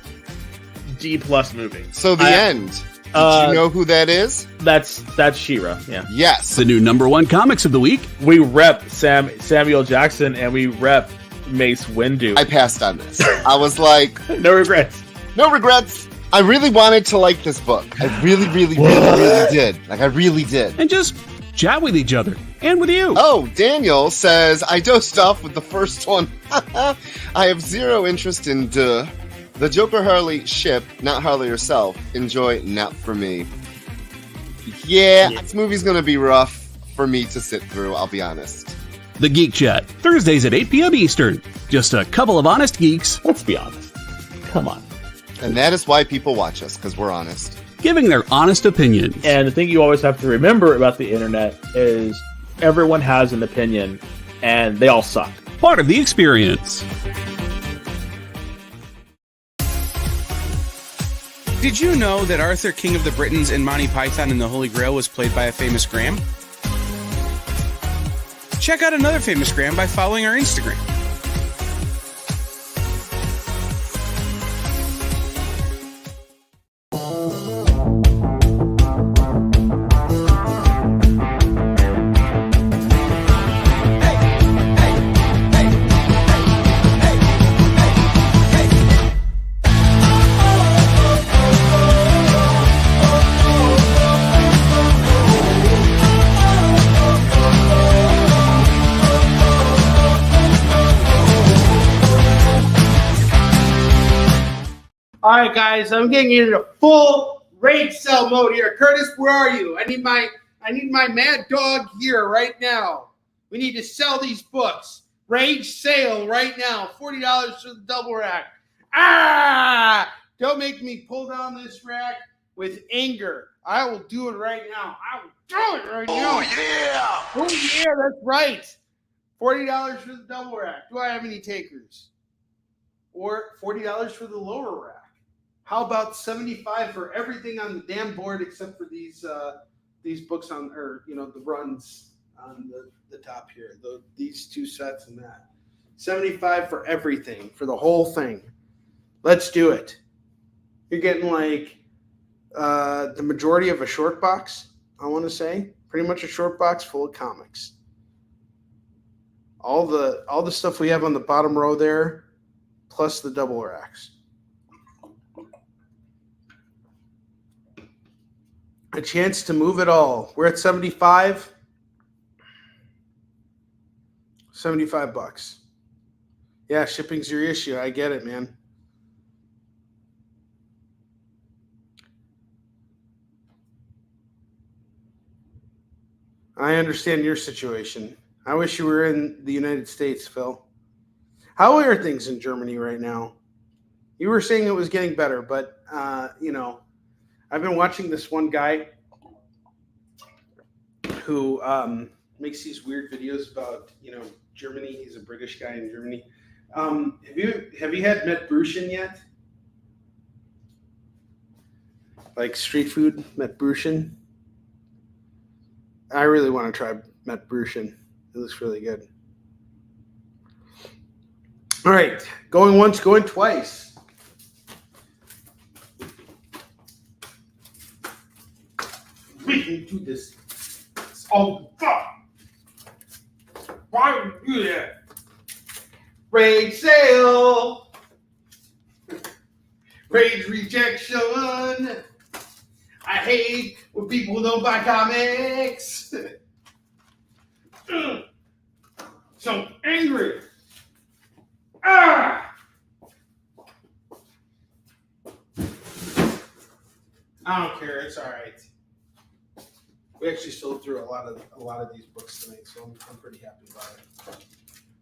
D+ movie. So the end. Did you know who that is? That's She-Ra, yeah. Yes. The new #1 comics of the week. We rep Samuel Jackson and we rep Mace Windu. I passed on this. I was like... No regrets. No regrets. I really wanted to like this book. I really did. Like, I really did. And just chat with each other. And with you. Oh, Daniel says, I dosed off with the first one. I have zero interest in the Joker Harley ship, not Harley herself. Enjoy, not for me. Yeah, this movie's gonna be rough for me to sit through, I'll be honest. The Geek Chat, Thursdays at 8 p.m. Eastern. Just a couple of honest geeks. Let's be honest. Come on. And that is why people watch us, because we're honest. Giving their honest opinions. And the thing you always have to remember about the internet is everyone has an opinion, and they all suck. Part of the experience. Did you know that Arthur, King of the Britons in Monty Python and the Holy Grail was played by a famous Graham? Check out another famous Graham by following our Instagram. All right, guys, I'm getting into full rage sell mode here. Curtis, where are you? I need my mad dog here right now. We need to sell these books. Rage sale right now. $40 for the double rack. Ah! Don't make me pull down this rack with anger. I will do it right now. I will Oh, yeah! Oh, yeah, that's right. $40 for the double rack. Do I have any takers? Or $40 for the lower rack? How about $75 for everything on the damn board except for these books on, or the runs on the top here. These two sets and that. $75 for everything, for the whole thing. Let's do it. You're getting like the majority of a short box, I want to say. Pretty much a short box full of comics. All the stuff we have on the bottom row there, plus the double racks. A chance to move it all. We're at 75. $75. Yeah, shipping's your issue. I get it, man. I understand your situation. I wish you were in the United States, Phil. How are things in Germany right now? You were saying it was getting better, but, I've been watching this one guy who makes these weird videos about, Germany. He's a British guy in Germany. Have you had Mettbrötchen yet? Like street food, Mettbrötchen? I really want to try Mettbrötchen. It looks really good. All right, going once, going twice. We can do this. Oh, fuck. Why would you do that? Rage sale. Rage rejection. I hate when people don't buy comics. So angry. Ah! I don't care. It's all right. We actually sold through a lot of these books tonight, so I'm pretty happy about it.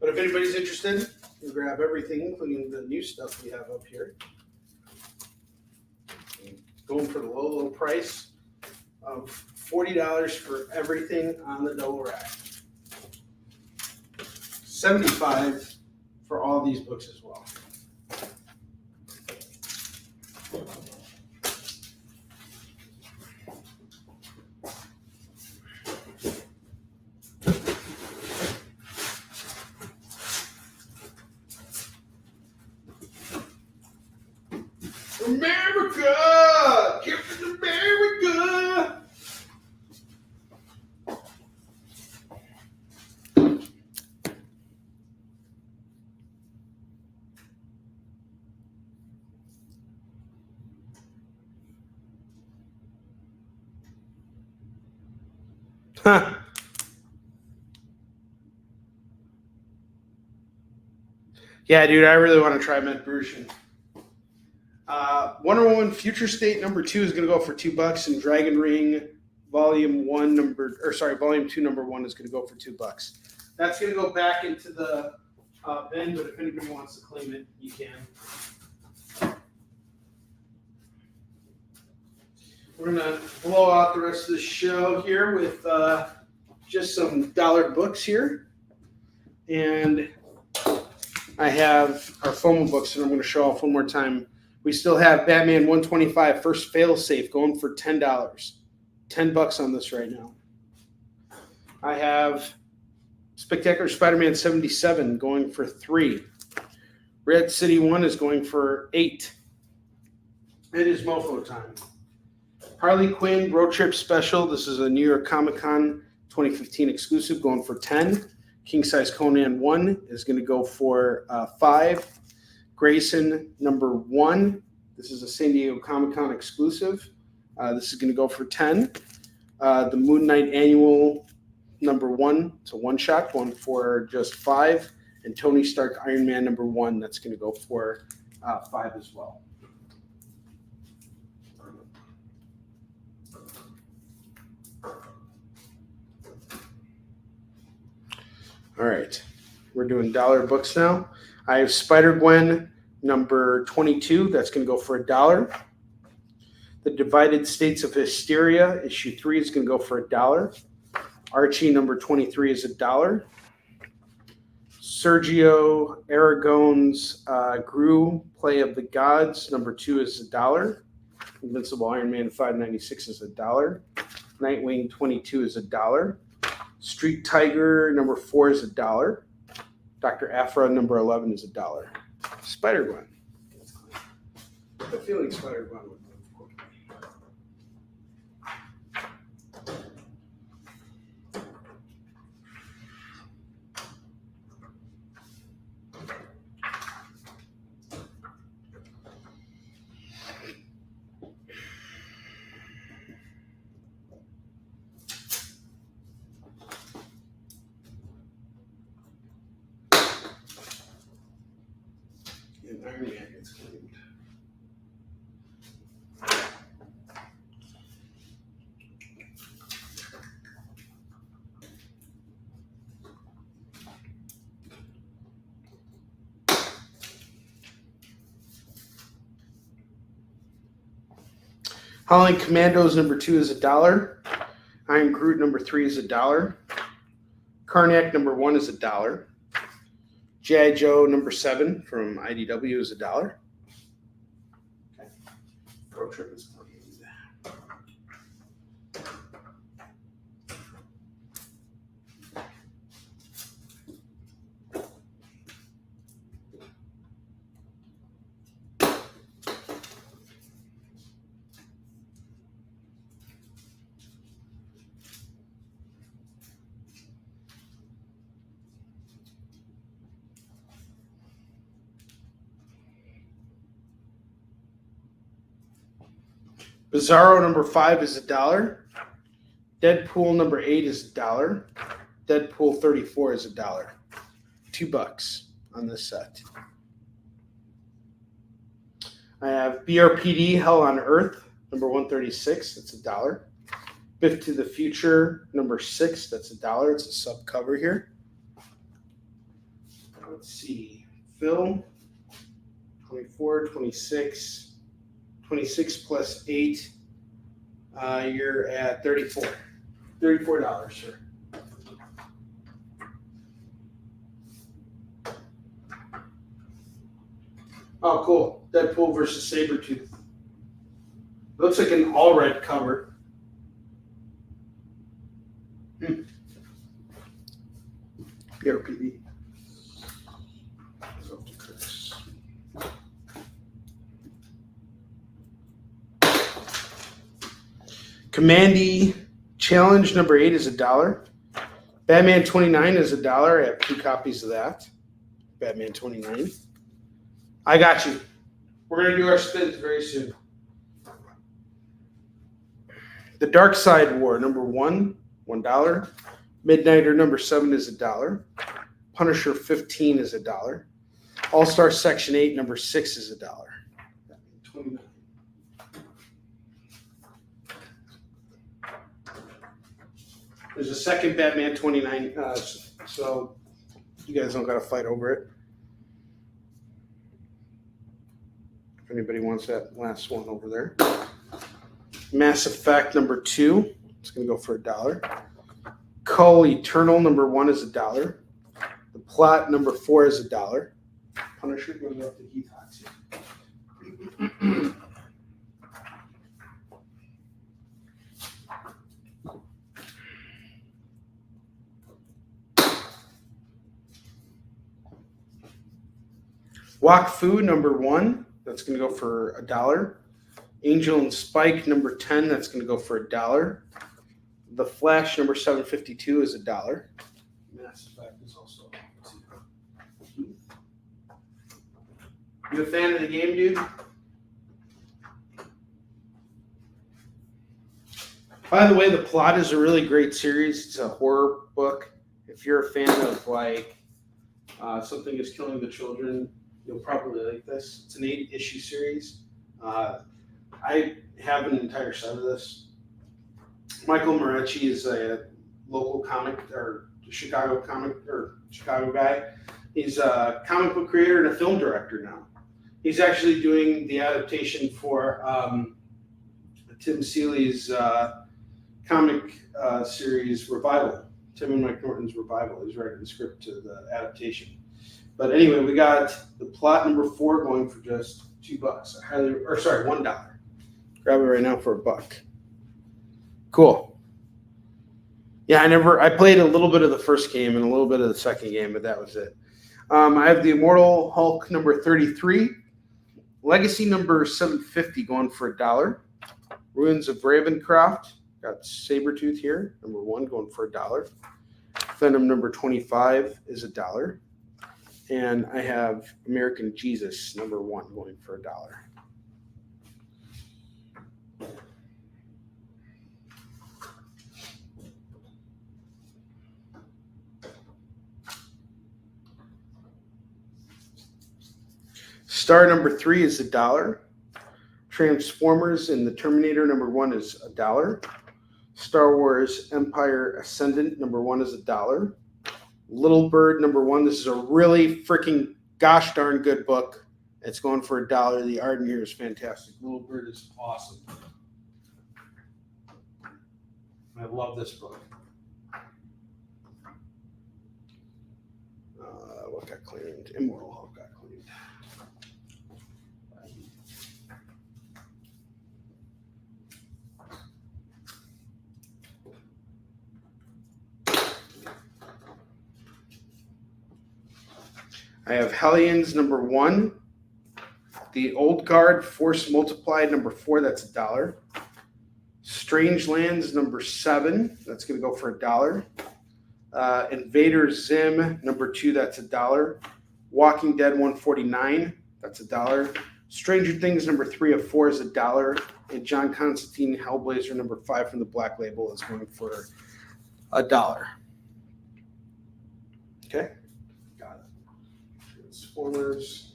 But if anybody's interested, you can grab everything, including the new stuff we have up here. Going for the low price of $40 for everything on the double rack. $75 for all these books as well. America! Captain America! Huh. Yeah, dude, I really want to try Mettbrötchen. Wonder Woman Future State number 2 is going to go for $2, and Dragon Ring Volume 2 number 1 is going to go for $2. That's going to go back into the bin, but if anybody wants to claim it, you can. We're going to blow out the rest of the show here with just some dollar books here. And I have our FOMO books, and I'm going to show off one more time. We still have Batman 125 First Failsafe going for $10. $10 on this right now. I have Spectacular Spider-Man 77 going for $3. Red City 1 is going for $8. It is Mofo time. Harley Quinn Road Trip Special. This is a New York Comic Con 2015 exclusive going for $10. King Size Conan 1 is going to go for $5. Grayson number 1. This is a San Diego Comic-Con exclusive. This is going to go for $10. The Moon Knight Annual number 1. It's a one-shot going for just $5. And Tony Stark Iron Man number 1. That's going to go for $5 as well. All right. We're doing dollar books now. I have Spider-Gwen number 22. That's going to go for $1. The Divided States of Hysteria, issue 3 is going to go for $1. Archie number 23 is $1. Sergio Aragon's Gru, Play of the Gods, number 2 is $1. Invincible Iron Man 596 is $1. Nightwing 22 is $1. Street Tiger number 4 is $1. Dr. Aphra number 11 is $1. Spider-Gwen. I have a feeling Spider-Gwen would move quickly. And Iron Man gets claimed. Howling Commandos number 2 is $1. Iron Groot number 3 is $1. Karnak number 1 is $1. G.I. Joe number 7 from IDW is $1. Okay. Pro Trip is claimed. Bizarro number 5 is $1. Deadpool number 8 is $1. Deadpool 34 is $1. $2 on this set. I have BRPD Hell on Earth number 136. That's $1. Biff to the Future number 6. That's $1. It's a sub cover here. Let's see. Phil 24, 26. 26 plus 8, you're at $34. $34, sir. Oh, cool. Deadpool versus Sabretooth. Looks like an all red cover. PRPD. Commandy Challenge number 8 is $1. Batman 29 is $1. I have 2 copies of that. Batman 29. I got you. We're going to do our spins very soon. The Dark Side War number 1, $1. Midnighter number 7 is $1. Punisher 15 is $1. All-Star Section 8 number 6 is $1. Batman 29. There's a second Batman 29, so you guys don't got to fight over it. If anybody wants that last one over there. Mass Effect number 2, it's going to go for $1. Cull Eternal number 1 is $1. The Plot number 4 is $1. Punisher goes up to Heath Hotz. Wok Fu number 1, that's going to go for $1. Angel and Spike number 10, that's going to go for $1. The Flash number 752 is $1. Mass Effect is also $2. You a fan of the game, dude? By the way, The Plot is a really great series. It's a horror book. If you're a fan of like Something is Killing the Children, you'll probably like this. It's an 8-issue series. I have an entire set of this. Michael Moretti is a local comic or Chicago guy. He's a comic book creator and a film director now. He's actually doing the adaptation for Tim Seeley's comic series Revival. Tim and Mike Norton's Revival. He's writing the script to the adaptation. But anyway, we got the plot number 4 going for just $2. $1. Grab it right now for $1. Cool. Yeah, I played a little bit of the first game and a little bit of the second game, but that was it. I have the Immortal Hulk number 33, Legacy number 750 going for $1. Ruins of Ravencroft, got Sabretooth here, number 1 going for $1. Venom number 25 is $1. And I have American Jesus number 1 going for $1. Star number 3 is $1. Transformers and the Terminator number 1 is $1. Star Wars Empire Ascendant number 1 is $1. Little Bird number 1. This is a really freaking gosh darn good book. It's going for $1. The art in here is fantastic. Little Bird is awesome. I love this book. What got claimed? Immortal Hulk got claimed. I have Hellions number 1. The Old Guard Force Multiplied number 4, that's $1. Strange Lands number 7, that's going to go for $1. Invader Zim number 2, that's $1. Walking Dead 149, that's $1. Stranger Things number 3 of 4 is $1. And John Constantine Hellblazer number 5 from the Black Label is going for $1. Okay. Transformers.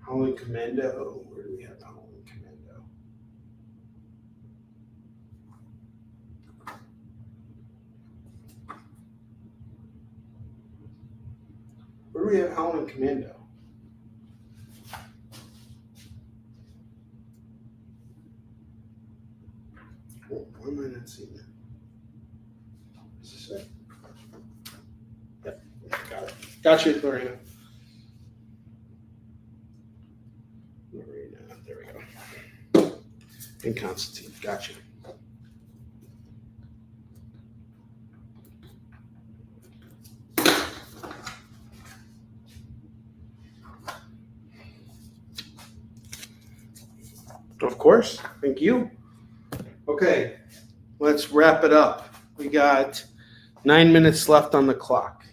Howling Commando. Where do we have Howling Commando? Where do we have Howling Commando? Oh, why am I not seeing that? Is this it? Yep, got it. Got you, Lorena. There we go. And Constantine, got you. Of course. Thank you. Okay, let's wrap it up. We got 9 minutes left on the clock.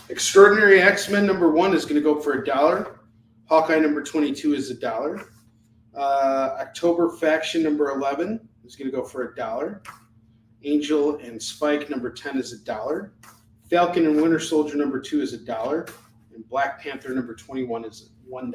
Extraordinary X-Men number 1 is going to go for $1. Hawkeye number 22 is $1. October Faction number 11 is going to go for $1. Angel and Spike number 10 is $1. Falcon and Winter Soldier number 2 is $1. And Black Panther number 21 is $1.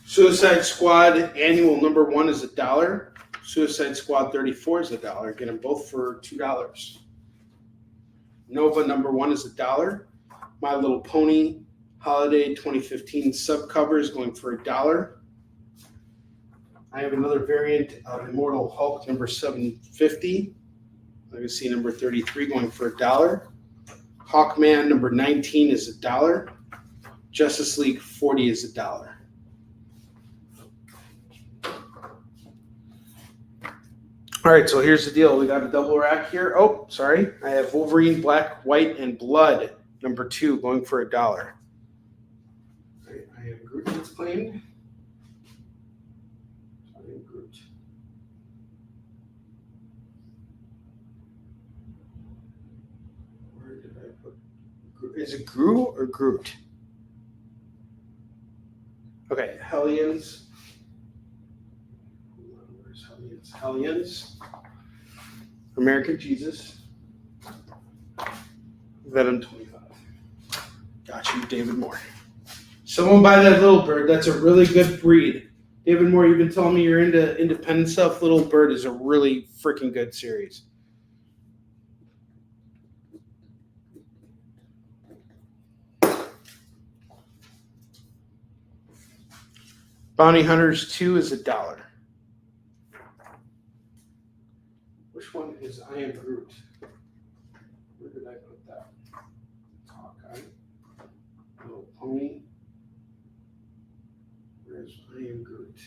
Suicide Squad annual number 1 is $1. Suicide Squad 34 is $1. Get them both for $2. Nova number 1 is $1. My Little Pony Holiday 2015 subcover is going for $1. I have another variant of Immortal Hulk number 750. Legacy number 33 going for $1. Hawkman number 19 is $1. Justice League 40 is $1. All right, so here's the deal. We got a double rack here. Oh, sorry. I have Wolverine, Black, White, and Blood, number 2, going for $1. All right, I have Groot that's claimed. I have Groot. Where did I put Groot? Is it Gru or Groot? Okay, Hellions. Where's Hellions? Hellions. American Jesus. Venom 25. Got you, David Moore. Someone buy that little bird. That's a really good breed. David Moore, you've been telling me you're into independent stuff. Little Bird is a really freaking good series. Bounty Hunters 2 is $1. Which one is I Am Groot? Where did I put that? Hawkeye. Little Pony. Where's I Am Groot?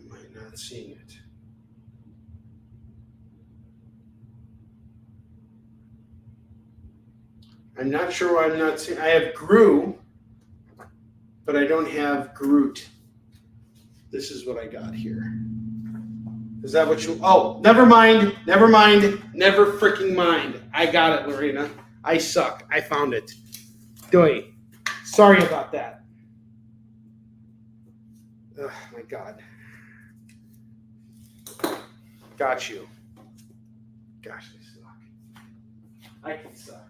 Why am I not seeing it? I'm not sure why I'm not seeing. I have Gru, but I don't have Groot. This is what I got here. Is that what you? Oh, never mind. Never mind. Never freaking mind. I got it, Lorena. I suck. I found it. Doi. Sorry about that. Oh my God. Got you. Gosh, I suck. I can suck.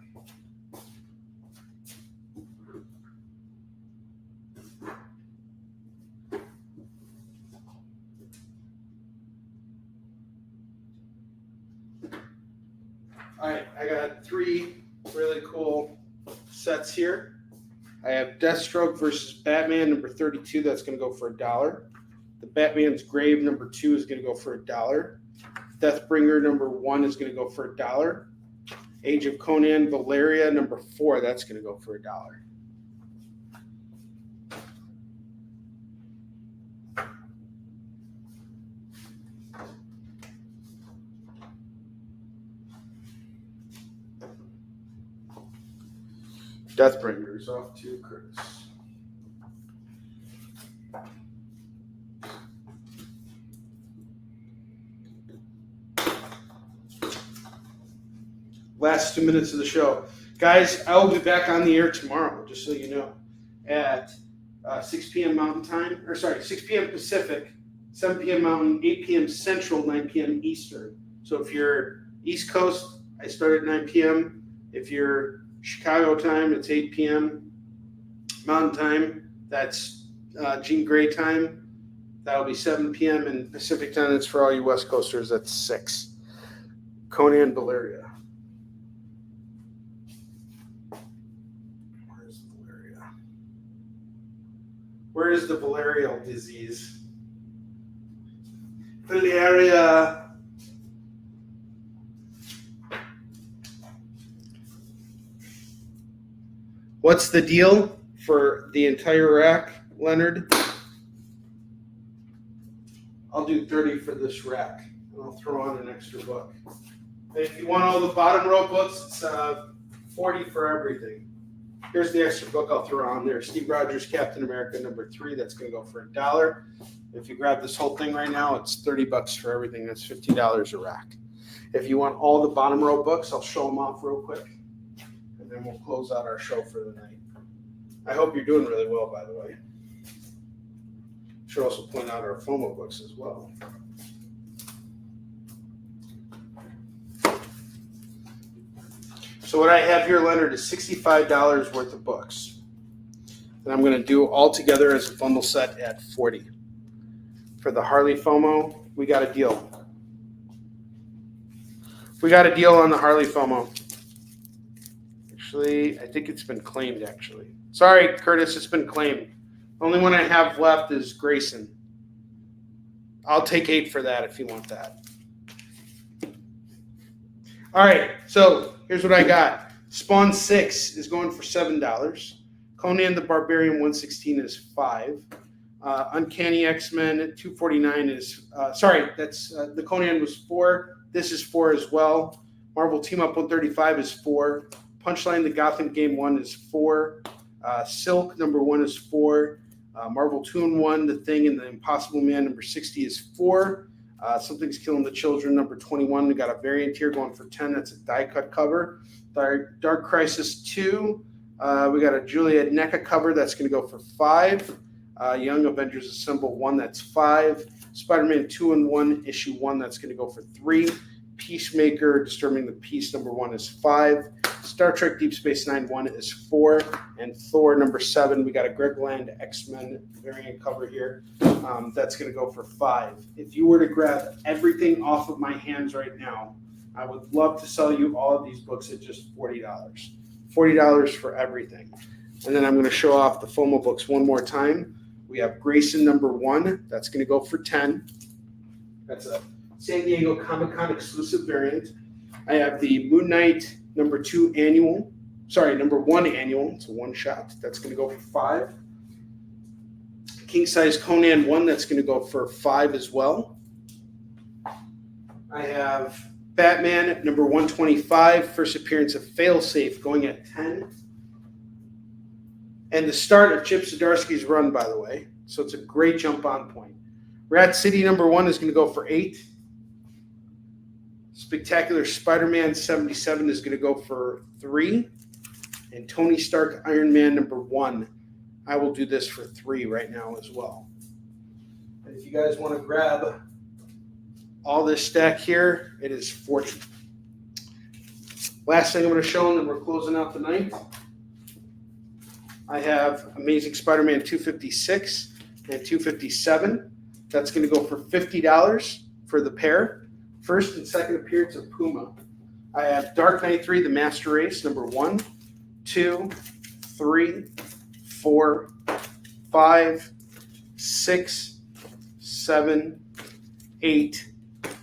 All right, I got 3 really cool sets here. I have Deathstroke versus Batman number 32. That's going to go for $1. The Batman's Grave number 2 is going to go for $1. Deathbringer number 1 is going to go for $1. Age of Conan Valeria number 4. That's going to go for $1. Deathbringers off to Curtis. Last 2 minutes of the show. Guys, I will be back on the air tomorrow, just so you know, at 6 p.m. Mountain Time, 6 p.m. Pacific, 7 p.m. Mountain, 8 p.m. Central, 9 p.m. Eastern. So if you're East Coast, I start at 9 p.m. If you're Chicago time, it's 8 p.m. Mountain Time. That's Jean Grey time. That'll be 7 p.m. And Pacific time. That's for all you West Coasters. That's 6. Conan Valeria. Where's Valeria? Where is the Valerial disease? Valeria. What's the deal for the entire rack, Leonard? I'll do 30 for this rack, and I'll throw on an extra book. And if you want all the bottom row books, it's 40 for everything. Here's the extra book I'll throw on there. Steve Rogers, Captain America, number 3. That's going to go for $1. If you grab this whole thing right now, it's $30 for everything. That's $50 a rack. If you want all the bottom row books, I'll show them off real quick. And we'll close out our show for the night. I hope you're doing really well, by the way. Should also point out our FOMO books as well. So what I have here, Leonard, is $65 worth of books. And I'm going to do all together as a bundle set at $40. For the Harley FOMO, we got a deal. We got a deal on the Harley FOMO. Actually, I think it's been claimed, actually. Sorry, Curtis, it's been claimed. Only one I have left is Grayson. I'll take 8 for that if you want that. All right, so here's what I got. Spawn 6 is going for $7. Conan the Barbarian 116 is 5. Uncanny X-Men 249 is, that's the Conan was 4. This is 4 as well. Marvel Team Up 135 is 4. Punchline the Gotham Game 1 is 4. Silk number 1 is 4. Marvel 2-in-1, The Thing, and The Impossible Man number 60 is 4. Something's Killing the Children number 21. We got a variant here going for 10. That's a die cut cover. Dark Crisis 2. We got a Juliet NECA cover that's going to go for 5. Young Avengers Assemble 1, that's 5. Spider-Man 2-in-1 issue 1, that's going to go for 3. Peacemaker Disturbing the Peace number 1 is 5. Star Trek Deep Space Nine 1 is 4. And Thor number 7, we got a Greg Land X-Men variant cover here. That's going to go for 5. If you were to grab everything off of my hands right now, I would love to sell you all of these books at just $40. $40 for everything. And then I'm going to show off the FOMO books one more time. We have Grayson number 1. That's going to go for 10. That's a San Diego Comic-Con exclusive variant. I have the Moon Knight number 1 annual. It's a one shot. That's going to go for 5. King Size Conan 1. That's going to go for 5 as well. I have Batman number 125. First appearance of Failsafe going at 10. And the start of Chip Zdarsky's run, by the way. So it's a great jump on point. Rat City number 1 is going to go for 8. Spectacular Spider-Man 77 is going to go for 3. And Tony Stark Iron Man number 1, I will do this for 3 right now as well. And if you guys want to grab all this stack here, it is 40. Last thing I'm going to show, and then we're closing out the night. I have Amazing Spider-Man 256 and 257. That's going to go for $50 for the pair. First and second appearance of Puma. I have Dark Knight 3, The Master Race, number 1, 2, 3, 4, 5, 6, 7, 8,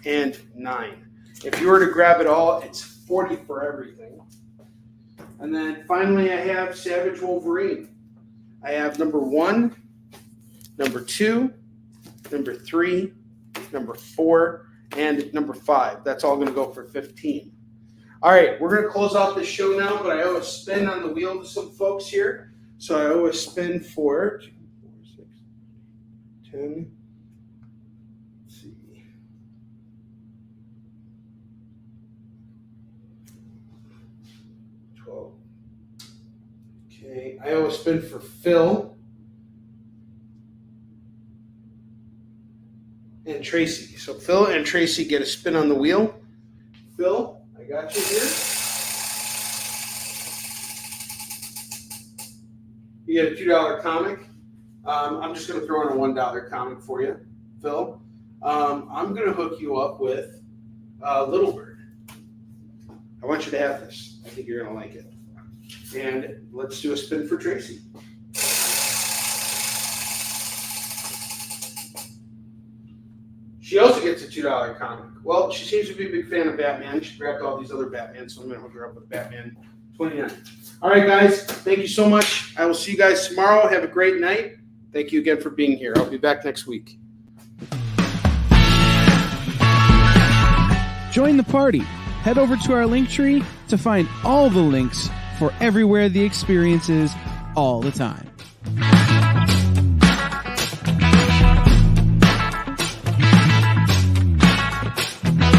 and 9. If you were to grab it all, it's 40 for everything. And then finally, I have Savage Wolverine. I have number 1, number 2, number 3, number 4, and number 5. That's all going to go for 15. All right, we're going to close out this show now, but I owe a spin on the wheel to some folks here. So I owe a spin for 2, 4, 6, 10. Let's see. 12. Okay, I owe a spin for Phil and Tracy. So Phil and Tracy get a spin on the wheel. Phil, I got you here. You get a $2 comic. I'm just going to throw in a $1 comic for you, Phil. I'm going to hook you up with Little Bird. I want you to have this. I think you're going to like it. And let's do a spin for Tracy. She also gets a $2 comic. Well, she seems to be a big fan of Batman. She grabbed all these other Batmans, so I'm going to hook her up with Batman 29. All right, guys. Thank you so much. I will see you guys tomorrow. Have a great night. Thank you again for being here. I'll be back next week. Join the party. Head over to our link tree to find all the links for everywhere the experience is all the time.